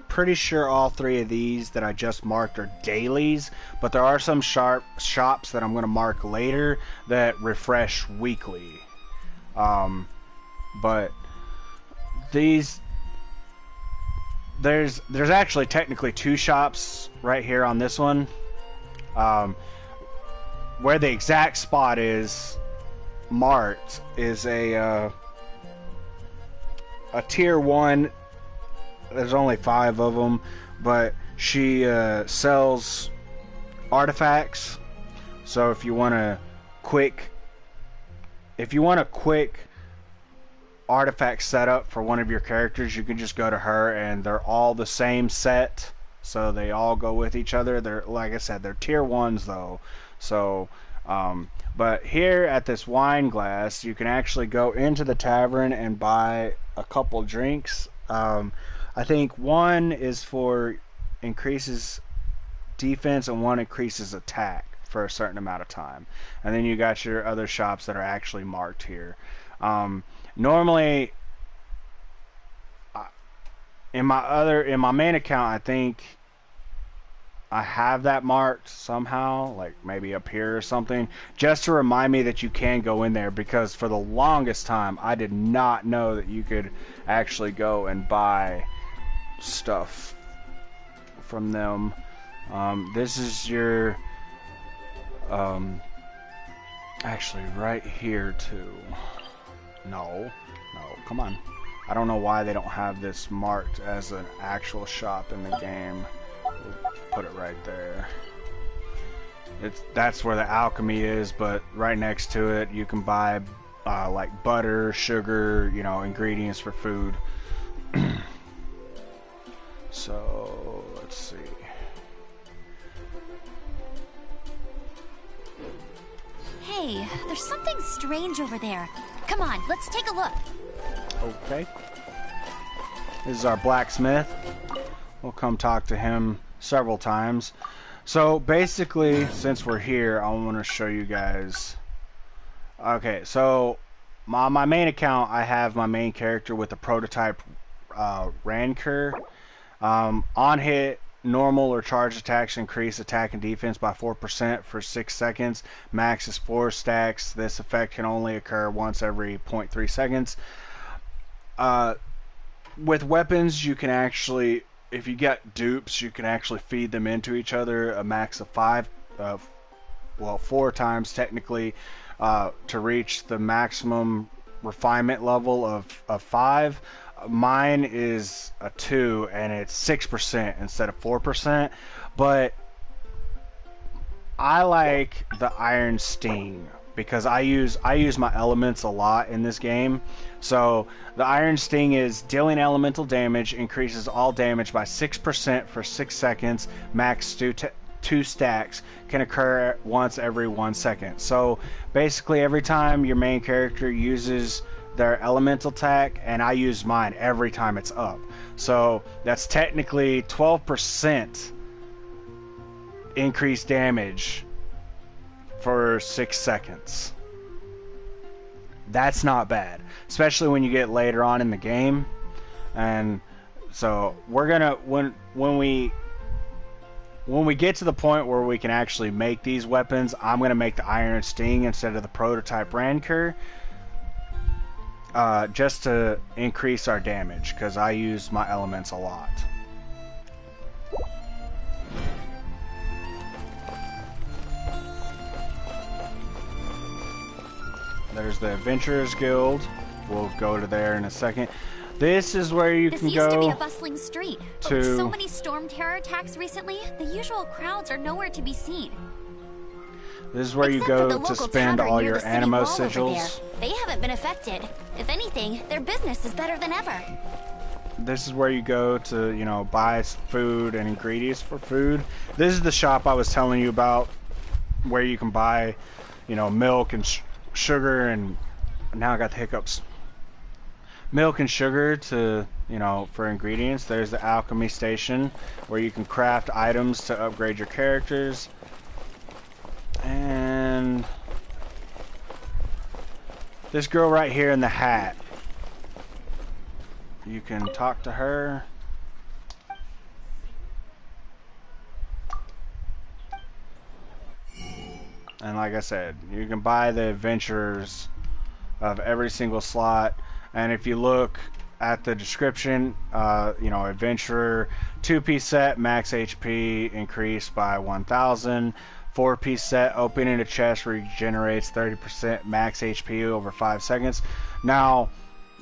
Pretty sure all three of these that I just marked are dailies, but there are some shops that I'm going to mark later that refresh weekly. But these there's actually technically two shops right here on this one. Where the exact spot is marked is a tier 1. There's only 5 of them, but she sells artifacts. So if you want a quick artifact setup for one of your characters, you can just go to her, and they're all the same set, so they all go with each other. They're, like I said, they're tier 1s though. So but here at this wine glass, you can actually go into the tavern and buy a couple drinks. I think one is for increases defense and one increases attack for a certain amount of time. And then you got your other shops that are actually marked here. Normally, in my main account, I think I have that marked somehow, like maybe up here or something, just to remind me that you can go in there, because for the longest time I did not know that you could actually go and buy stuff from them. This is your actually right here too. No, come on. I don't know why they don't have this marked as an actual shop in the game. We'll put it right there. That's where the alchemy is, but right next to it you can buy like butter, sugar, ingredients for food. So let's see. Hey, there's something strange over there. Come on, let's take a look. Okay. This is our blacksmith. We'll come talk to him several times. So basically, since we're here, I want to show you guys. Okay, so my main account, I have my main character with the prototype Rancor. On hit, normal or charged attacks increase attack and defense by 4% for 6 seconds. Max is 4 stacks. This effect can only occur once every 0.3 seconds. With weapons, you can actually, if you get dupes, you can actually feed them into each other a max of 4 times technically, to reach the maximum refinement level of 5. Mine is a 2 and it's 6% instead of 4%, but I like the Iron Sting because I use my elements a lot in this game. So the Iron Sting is dealing elemental damage, increases all damage by 6% for 6 seconds, max 2 stacks, can occur once every 1 second. So basically every time your main character uses their elemental attack, and I use mine every time it's up. So that's technically 12% increased damage for 6 seconds. That's not bad, especially when you get later on in the game. And so we're gonna when we get to the point where we can actually make these weapons, I'm gonna make the Iron Sting instead of the prototype Rancor, just to increase our damage, because I use my elements a lot. There's the Adventurers Guild. We'll go to there in a second. This is where you can go. This used to be a bustling street, but with so many storm terror attacks recently, the usual crowds are nowhere to be seen. This is where you go to spend all your animo sigils. They haven't been affected. If anything, their business is better than ever. This is where you go to, you know, buy food and ingredients for food. This is the shop I was telling you about, where you can buy, you know, milk and sugar, and now I got the hiccups. Milk and sugar to, you know, for ingredients. There's the alchemy station where you can craft items to upgrade your characters. And this girl right here in the hat, you can talk to her. And like I said, you can buy the adventures of every single slot. And if you look at the description, you know, adventurer 2-piece set, max HP increased by 1000. 4-piece set, opening a chest regenerates 30% max HP over 5 seconds. Now,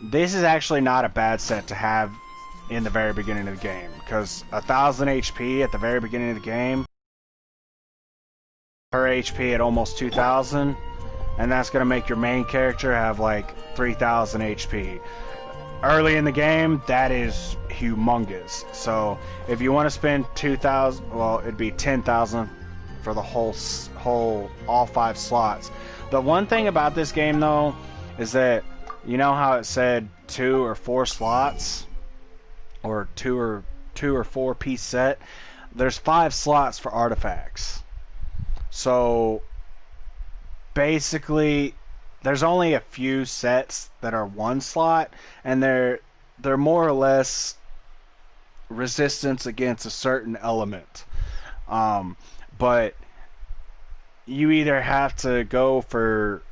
this is actually not a bad set to have in the very beginning of the game, because 1000 HP at the very beginning of the game, her HP at almost 2000, and that's going to make your main character have like 3000 HP. Early in the game, that is humongous. So if you want to spend 2000, well, it'd be 10,000 for the all 5 slots. The one thing about this game though is that, you know how it said 2 or 4 slots, or 2 or 4-piece set? There's 5 slots for artifacts. So basically there's only a few sets that are 1 slot, and they're more or less resistance against a certain element. But you either have to go for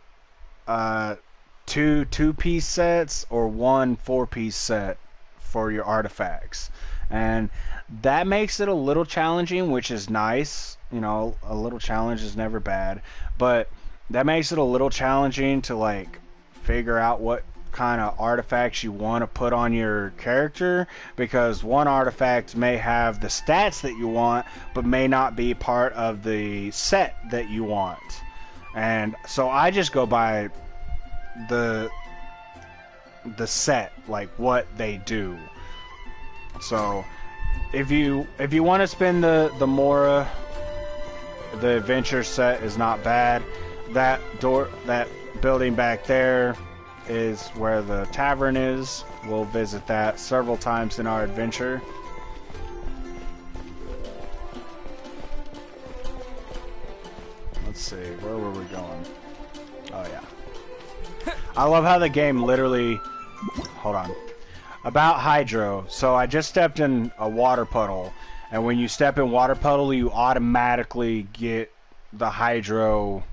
2 2-piece sets or 1 4-piece set for your artifacts, and that makes it a little challenging, which is nice. You know, a little challenge is never bad, but that makes it a little challenging to like figure out what kind of artifacts you want to put on your character, because one artifact may have the stats that you want but may not be part of the set that you want. And so I just go by the set, like what they do. So if you want to spend the Mora, the adventure set is not bad. That building back there is where the tavern is. We'll visit that several times in our adventure. Let's see, where were we going? Oh yeah. I love how the game literally... Hold on. About Hydro. So I just stepped in a water puddle, and when you step in water puddle, you automatically get the Hydro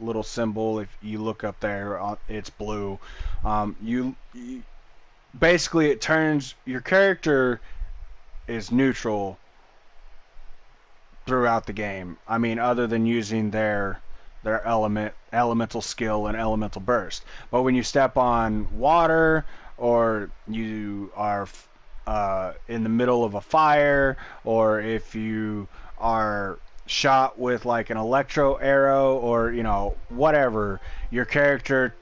little symbol. If you look up there, it's blue. You basically, it turns your character is neutral throughout the game. I mean, other than using their elemental skill and elemental burst. But when you step on water, or you are in the middle of a fire, or if you are shot with like an electro arrow, or you know, whatever, your character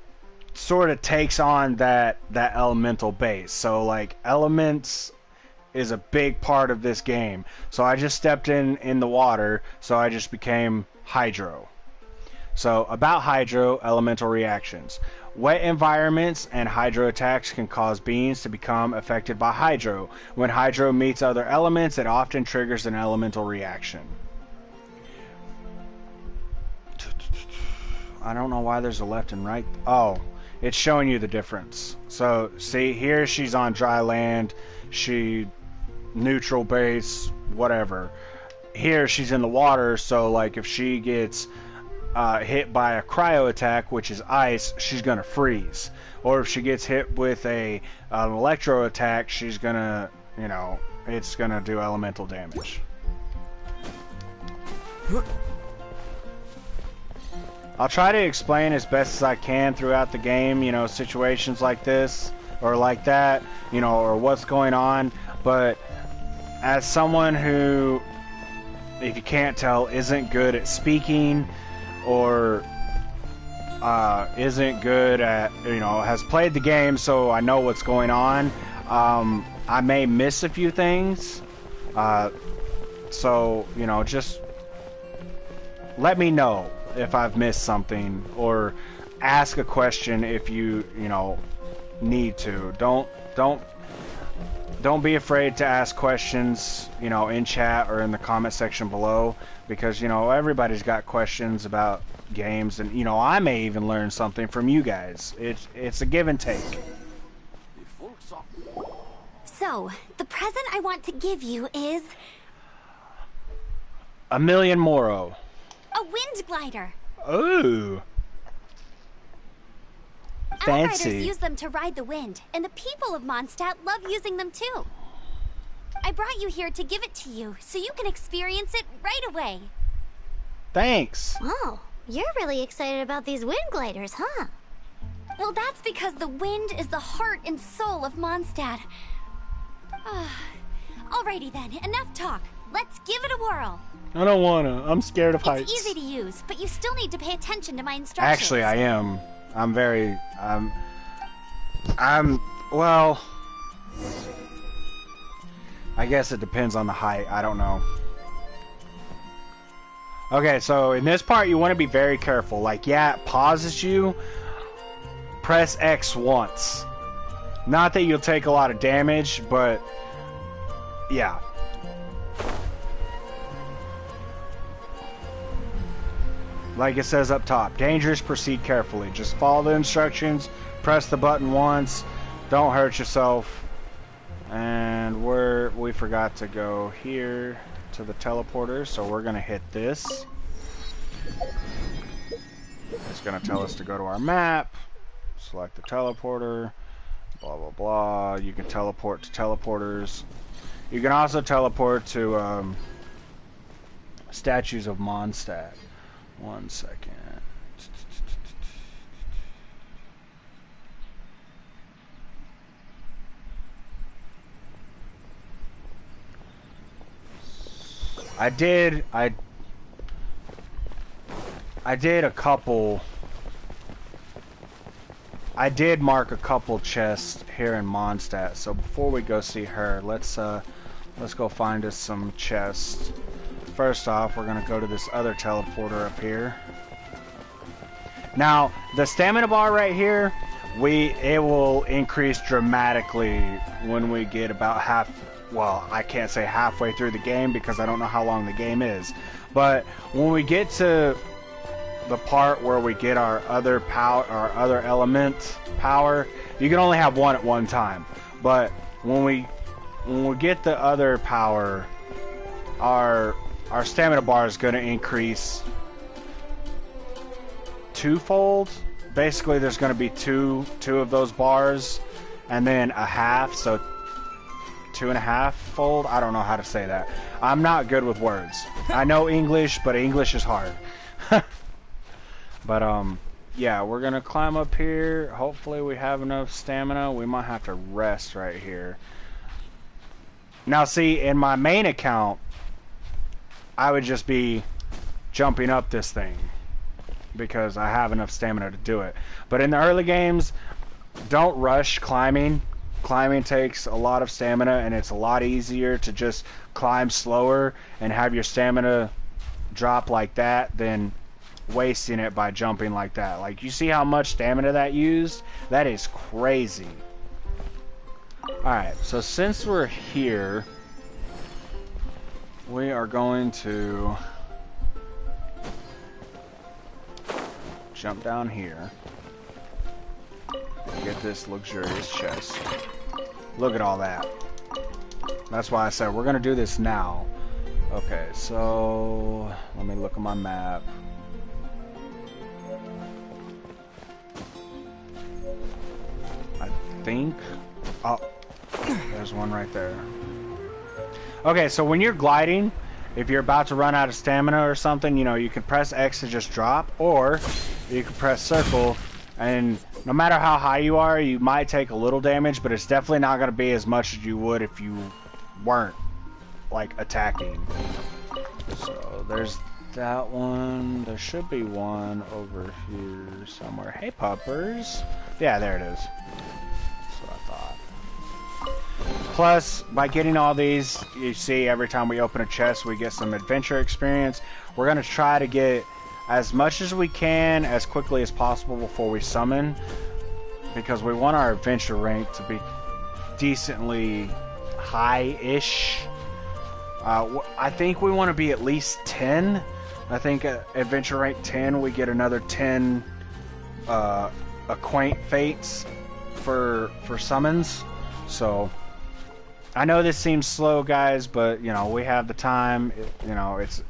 sort of takes on that elemental base. So like elements is a big part of this game. So I just stepped in the water, so I just became Hydro. So about Hydro, elemental reactions. Wet environments and Hydro attacks can cause beings to become affected by Hydro. When Hydro meets other elements, it often triggers an elemental reaction. I don't know why there's a left and right. Oh, it's showing you the difference. So see, here she's on dry land, she neutral base, whatever. Here she's in the water, so like if she gets hit by a cryo attack, which is ice, she's gonna freeze. Or if she gets hit with an electro attack, she's gonna, you know, it's gonna do elemental damage. I'll try to explain as best as I can throughout the game, you know, situations like this or like that, you know, or what's going on. But as someone who, if you can't tell, isn't good at speaking or isn't good at, you know, has played the game, so I know what's going on. I may miss a few things. So, you know, just let me know if I've missed something, or ask a question if you know, need to. Don't be afraid to ask questions, you know, in chat or in the comment section below, because, you know, everybody's got questions about games, and, you know, I may even learn something from you guys. It's a give and take. So, the present I want to give you is A million moro. a wind glider. Ooh. Outriders Fancy. use them to ride the wind, and the people of Mondstadt love using them too. I brought you here to give it to you, so you can experience it right away. Thanks. Oh, you're really excited about these wind gliders, huh? Well, that's because the wind is the heart and soul of Mondstadt. Alrighty then, enough talk. Let's give it a whirl. I don't wanna. I'm scared of heights. It's easy to use, but you still need to pay attention to my instructions. Actually, I am. I'm very. Well. I guess it depends on the height. I don't know. Okay, so in this part, you want to be very careful. Like, yeah, it pauses you. Press X once. Not that you'll take a lot of damage, but yeah. Like it says up top, dangerous, proceed carefully. Just follow the instructions, press the button once, don't hurt yourself. And we forgot to go here to the teleporter, so we're gonna hit this. It's gonna tell us to go to our map, select the teleporter, blah blah blah. You can teleport to teleporters. You can also teleport to statues of Mondstadt. 1 second. I did a couple. I did mark a couple chests here in Mondstadt. So before we go see her, let's go find us some chests. First off, we're gonna go to this other teleporter up here. Now, the stamina bar right here, it will increase dramatically when we get about well, I can't say halfway through the game because I don't know how long the game is. But when we get to the part where we get our other power, our other element power, you can only have one at one time. But when we get the other power, our stamina bar is going to increase twofold. Basically, there's going to be two of those bars, and then a half, so 2.5 fold. I don't know how to say that. I'm not good with words. I know English, but English is hard. But yeah, we're gonna climb up here. Hopefully, we have enough stamina. We might have to rest right here. Now, see, in my main account, I would just be jumping up this thing because I have enough stamina to do it. But in the early games, don't rush climbing. Climbing takes a lot of stamina, and it's a lot easier to just climb slower and have your stamina drop like that than wasting it by jumping like that. Like, you see how much stamina that used? That is crazy. Alright, so since we're here, we are going to jump down here. Get this luxurious chest. Look at all that. That's why I said we're gonna do this now. Okay, so let me look at my map. I think, oh, there's one right there. Okay, so when you're gliding, if you're about to run out of stamina or something, you know, you can press X to just drop, or you can press circle, and no matter how high you are, you might take a little damage, but it's definitely not going to be as much as you would if you weren't, like, attacking. So, there's that one. There should be one over here somewhere. Hey, puppers. Yeah, there it is. That's what I thought. Plus, by getting all these, you see every time we open a chest, we get some adventure experience. We're going to try to get as much as we can as quickly as possible before we summon, because we want our adventure rank to be decently high-ish. I think we want to be at least 10. I think adventure rank 10, we get another 10 acquaint fates for summons. So I know this seems slow, guys, but you know, we have the time. You know, it's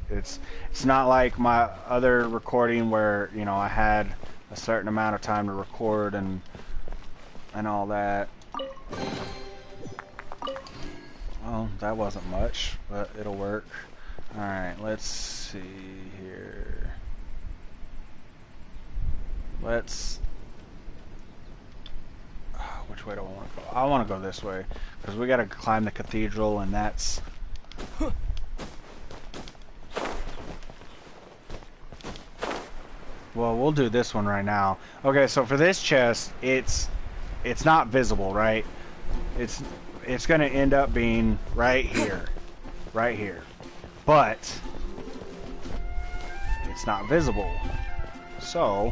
not like my other recording where, you know, I had a certain amount of time to record and all that. Well, that wasn't much, but it'll work. All right, let's see here. Which way do I want to go? I want to go this way, because we got to climb the cathedral, and that's... Well, we'll do this one right now. Okay, so for this chest, it's not visible, right? It's going to end up being right here. Right here. But it's not visible. So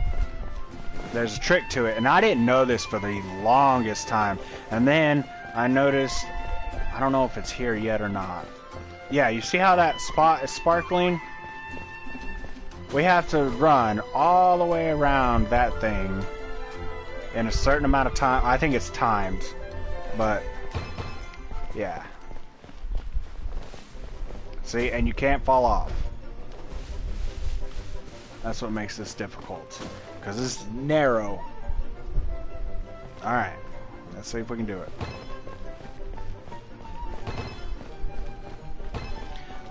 there's a trick to it, and I didn't know this for the longest time. And then I noticed, I don't know if it's here yet or not. Yeah, you see how that spot is sparkling? We have to run all the way around that thing in a certain amount of time. I think it's timed, but yeah. See, and you can't fall off. That's what makes this difficult, because it's narrow. Alright, let's see if we can do it.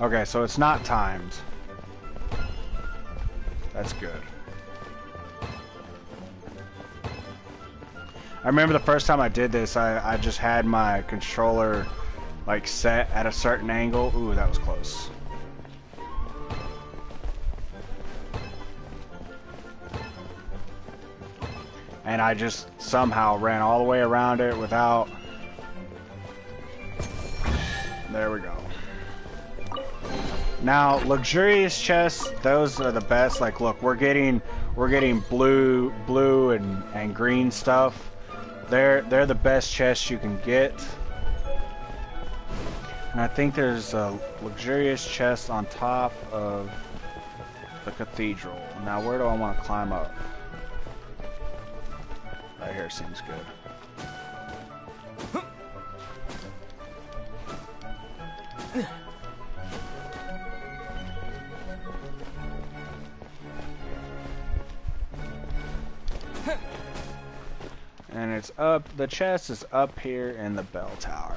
Okay, so it's not timed. That's good. I remember the first time I did this, I just had my controller like set at a certain angle. Ooh, that was close. And I just somehow ran all the way around it without... There we go. Now, luxurious chests, those are the best. Like, look, we're getting blue and green stuff. They're the best chests you can get. And I think there's a luxurious chest on top of the cathedral. Now, where do I want to climb up? Right here seems good. And it's up, the chest is up here in the bell tower.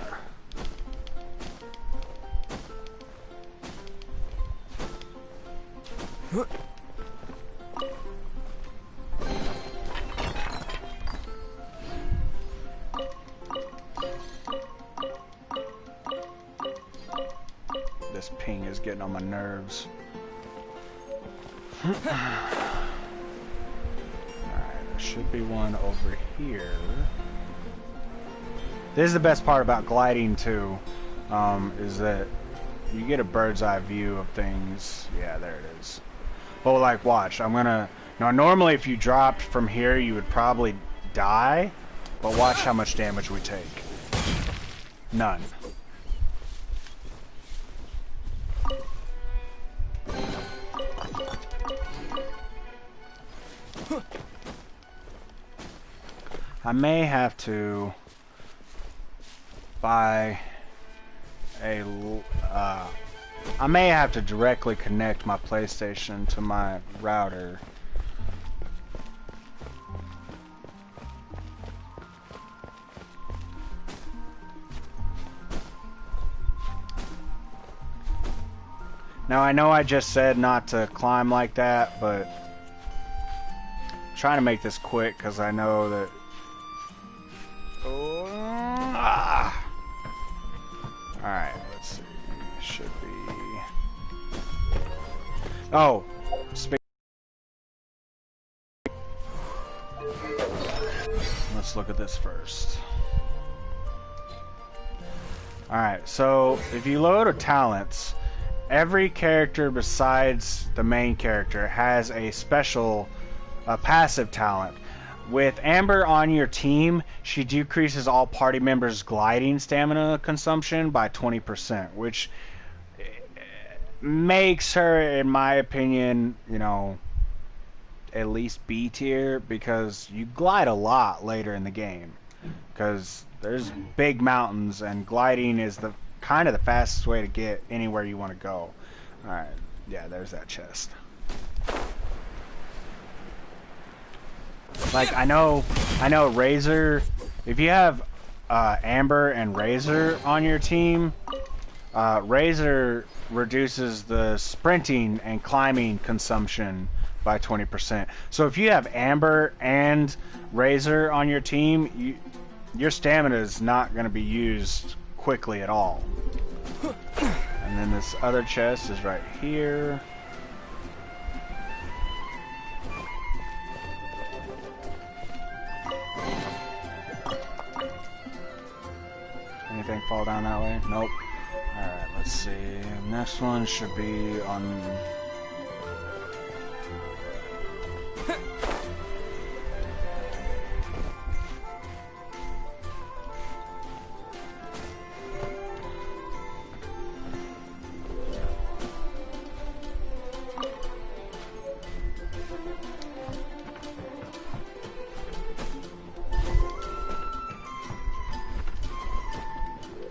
This ping is getting on my nerves. Should be one over here. This is the best part about gliding too, is that you get a bird's eye view of things. Yeah, there it is. But like, watch, I'm gonna... Now, normally if you dropped from here, you would probably die, but watch how much damage we take. None. I may have to buy a... I may have to directly connect my PlayStation to my router. Now I know I just said not to climb like that, but I'm trying to make this quick because I know that. Oh, ah. All right, let's see. Should be. Oh, let's look at this first. All right, so if you load a talents, every character besides the main character has a special, passive talent. With Amber on your team, she decreases all party members' gliding stamina consumption by 20%, which makes her, in my opinion, you know, at least B tier, because you glide a lot later in the game. Because there's big mountains, and gliding is the kind of the fastest way to get anywhere you want to go. Alright, yeah, there's that chest. Like, I know Razor, if you have Amber and Razor on your team, Razor reduces the sprinting and climbing consumption by 20%. So if you have Amber and Razor on your team, your stamina is not going to be used quickly at all. And then this other chest is right here. Anything fall down that way? Nope. Alright, let's see. Next one should be on...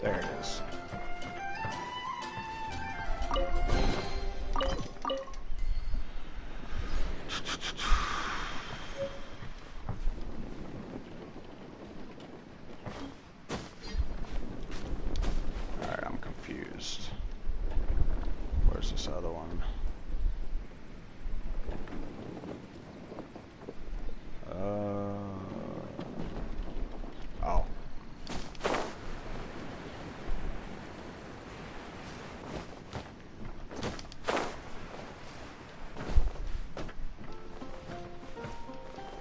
There it is. Alright, I'm confused. Where's this other one? Oh.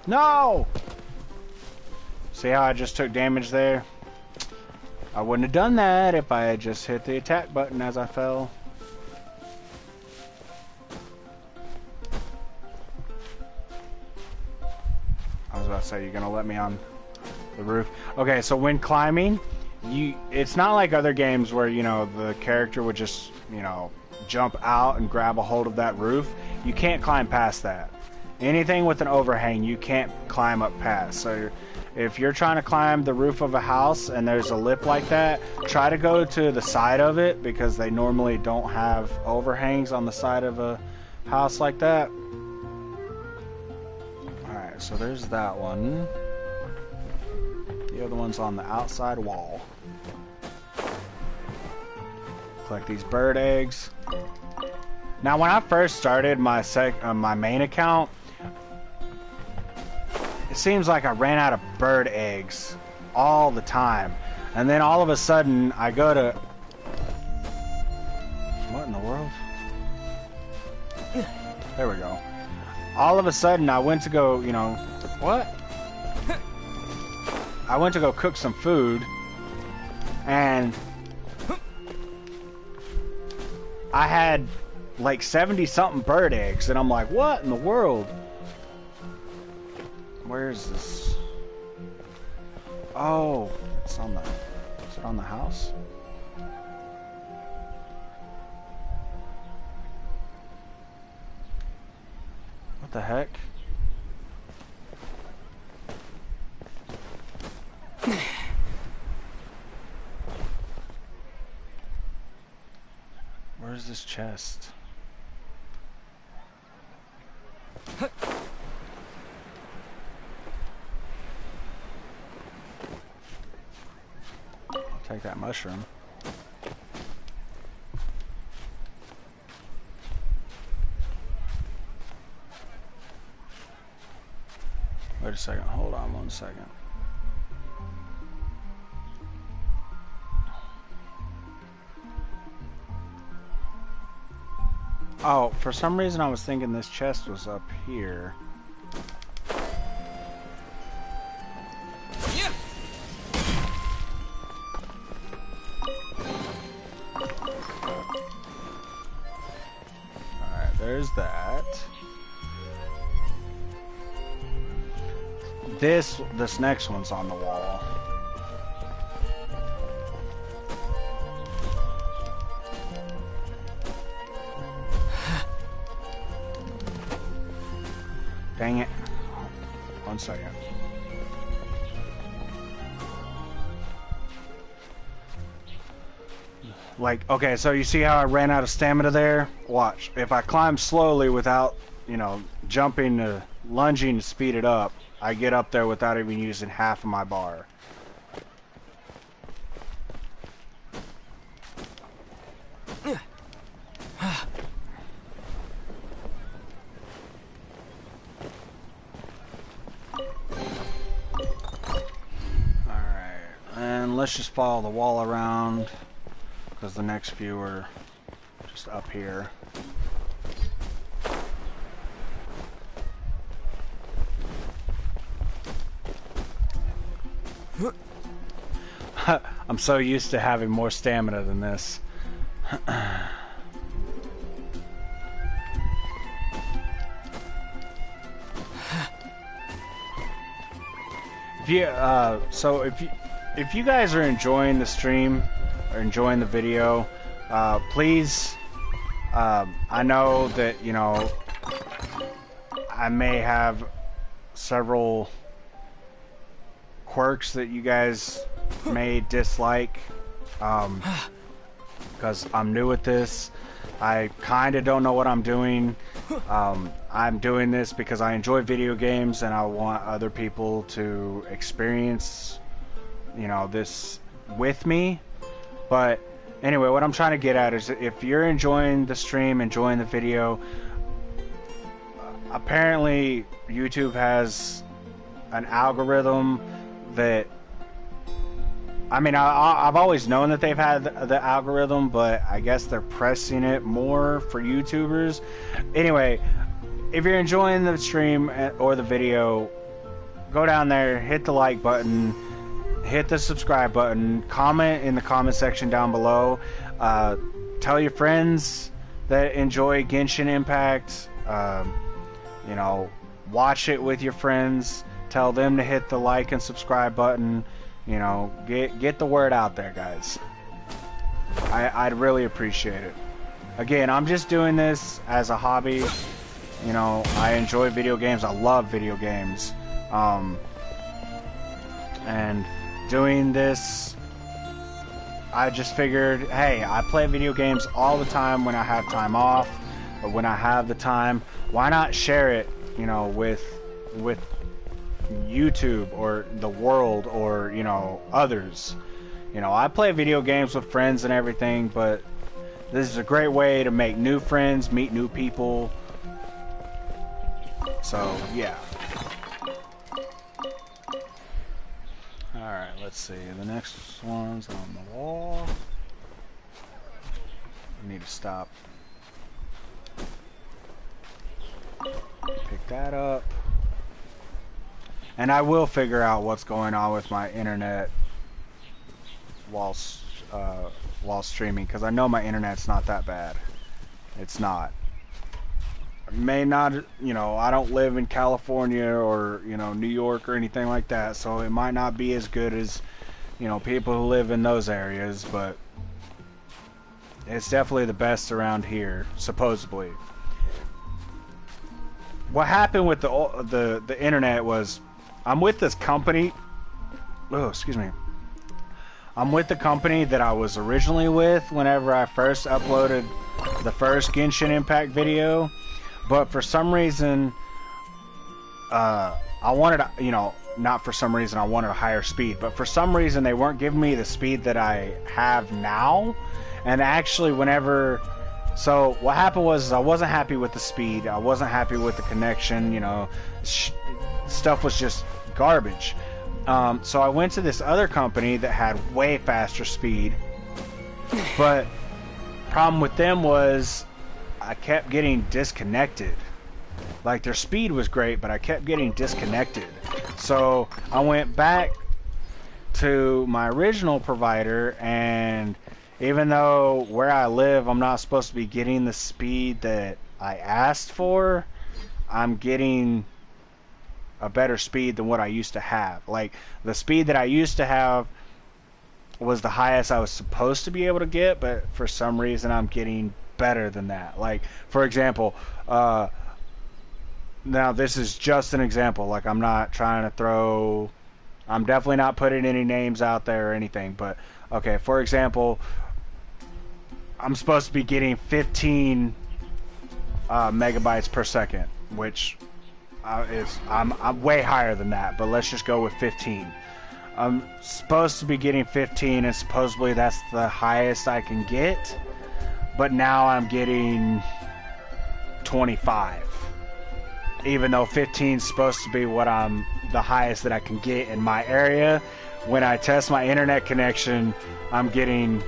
No! See how I just took damage there? I wouldn't have done that if I had just hit the attack button as I fell. I was about to say, you're gonna let me on the roof. Okay, so when climbing, it's not like other games where, you know, the character would just, you know, jump out and grab a hold of that roof. You can't climb past that. Anything with an overhang, you can't climb up past. So if you're trying to climb the roof of a house and there's a lip like that, try to go to the side of it, because they normally don't have overhangs on the side of a house like that. Alright, so there's that one. The other one's on the outside wall. Collect these bird eggs. Now, when I first started my my main account, it seems like I ran out of bird eggs all the time. And then all of a sudden, I go to... What in the world? There we go. All of a sudden, I went to go, you know... What? I went to go cook some food, and I had like 70-something bird eggs, and I'm like, what in the world? Where is this? Oh, it's on the... Is it on the house? What the heck? Where's this chest? I'll take that mushroom. Wait a second. Hold on 1 second. Oh, for some reason I was thinking this chest was up here. Alright, there's that. This next one's on the wall. Dang it. 1 second. Like, okay, so you see how I ran out of stamina there? Watch. If I climb slowly without, you know, jumping to lunging to speed it up, I get up there without even using half of my bar. Let's just follow the wall around, because the next few are just up here. I'm so used to having more stamina than this. If you guys are enjoying the stream or enjoying the video, please, I know that, you know, I may have several quirks that you guys may dislike, because I'm new at this. I kind of don't know what I'm doing. I'm doing this because I enjoy video games and I want other people to experience, you know, this with me. But anyway, what I'm trying to get at is, if you're enjoying the stream, enjoying the video, apparently YouTube has an algorithm that, I mean, I've always known that they've had the algorithm, but I guess they're pressing it more for YouTubers. Anyway, if you're enjoying the stream or the video, go down there, hit the like button, hit the subscribe button, comment in the comment section down below, tell your friends that enjoy Genshin Impact, you know, watch it with your friends, tell them to hit the like and subscribe button, you know, get the word out there, guys. I'd really appreciate it. Again, I'm just doing this as a hobby. You know, I enjoy video games, I love video games, and doing this, I just figured, hey, I play video games all the time when I have time off, or when I have the time. Why not share it, you know, with YouTube or the world, or, you know, others. You know, I play video games with friends and everything, but this is a great way to make new friends, meet new people. So, yeah. Alright, let's see. The next one's on the wall. I need to stop. Pick that up. And I will figure out what's going on with my internet while streaming, because I know my internet's not that bad. It's not. It may not, you know, I don't live in California or, you know, New York or anything like that, so it might not be as good as, you know, people who live in those areas, but it's definitely the best around here, supposedly. What happened with the internet was, I'm with this company. Oh, excuse me. I'm with the company that I was originally with whenever I first uploaded the first Genshin Impact video. But for some reason, I wanted, you know, not for some reason I wanted a higher speed, but for some reason they weren't giving me the speed that I have now. And actually, whenever So what happened was I wasn't happy with the speed. I wasn't happy with the connection. You know, stuff was just garbage. So I went to this other company that had way faster speed. But problem with them was I kept getting disconnected. Like, their speed was great, but I kept getting disconnected. So I went back to my original provider, and even though where I live I'm not supposed to be getting the speed that I asked for, I'm getting a better speed than what I used to have. Like, the speed that I used to have was the highest I was supposed to be able to get, but for some reason I'm getting better than that. Like, for example, now this is just an example. Like, I'm not trying to throw... I'm definitely not putting any names out there or anything, but okay, for example, I'm supposed to be getting 15 megabytes per second, which I'm way higher than that, but let's just go with 15. I'm supposed to be getting 15, and supposedly that's the highest I can get, but now I'm getting 25. Even though 15 is supposed to be the highest that I can get in my area. When I test my internet connection, I'm getting,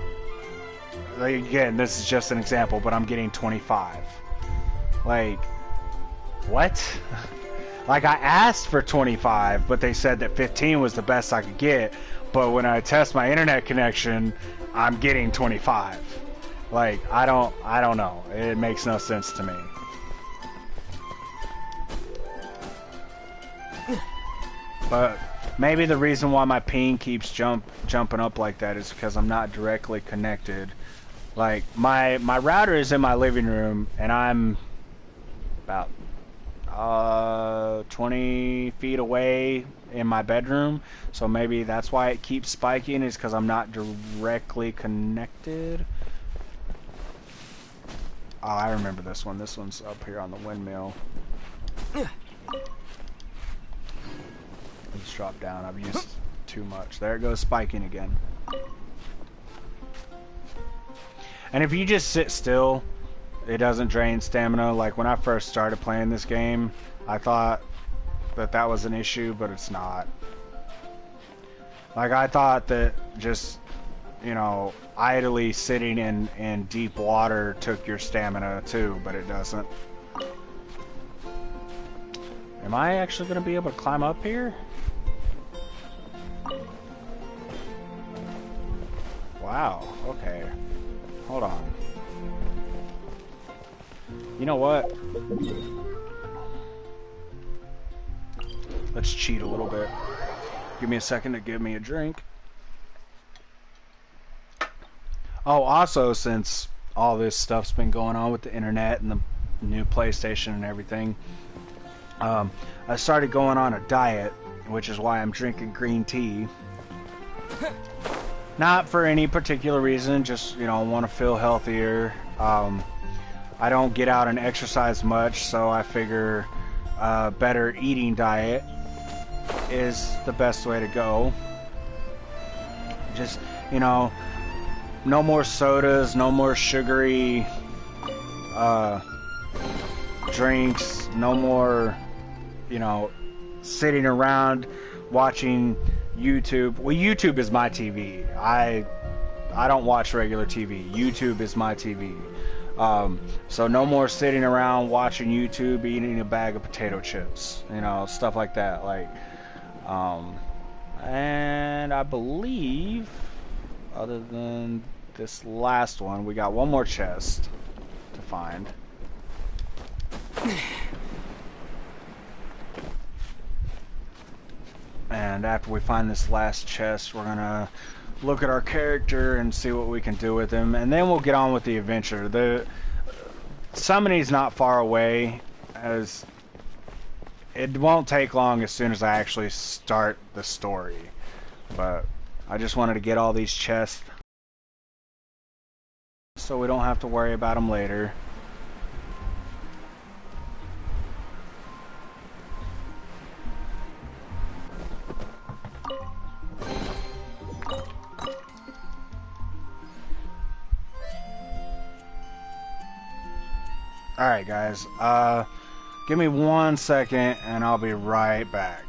again, this is just an example, but I'm getting 25. Like, what? Like, I asked for 25, but they said that 15 was the best I could get, but when I test my internet connection, I'm getting 25. Like, I don't know. It makes no sense to me. But maybe the reason why my ping keeps jumping up like that is because I'm not directly connected. Like, my router is in my living room, and I'm about 20 feet away in my bedroom, so maybe that's why it keeps spiking, is because I'm not directly connected. Oh, I remember this one. This one's up here on the windmill. Let's drop down. I've used too much. There it goes, spiking again. And if you just sit still, it doesn't drain stamina. Like, when I first started playing this game, I thought that was an issue, but it's not. Like, I thought that just, you know, idly sitting in deep water took your stamina too, but it doesn't. Am I actually going to be able to climb up here? Wow, okay. Hold on. You know what? Let's cheat a little bit. Give me a second to give me a drink. Oh, also, since all this stuff's been going on with the internet and the new PlayStation and everything, I started going on a diet, which is why I'm drinking green tea. Not for any particular reason, just, you know, want to feel healthier. I don't get out and exercise much, so I figure a better eating diet is the best way to go. Just, you know, no more sodas, no more sugary drinks, no more, you know, sitting around watching YouTube. Well, YouTube is my TV. I don't watch regular TV. YouTube is my TV. So no more sitting around watching YouTube, eating a bag of potato chips, you know, stuff like that. Like, and I believe, other than this last one, we got one more chest to find. And after we find this last chest, we're gonna look at our character and see what we can do with him, and then we'll get on with the adventure. The summoning's not far away, as it won't take long as soon as I actually start the story. But I just wanted to get all these chests so we don't have to worry about them later. Alright, guys. Give me 1 second, and I'll be right back.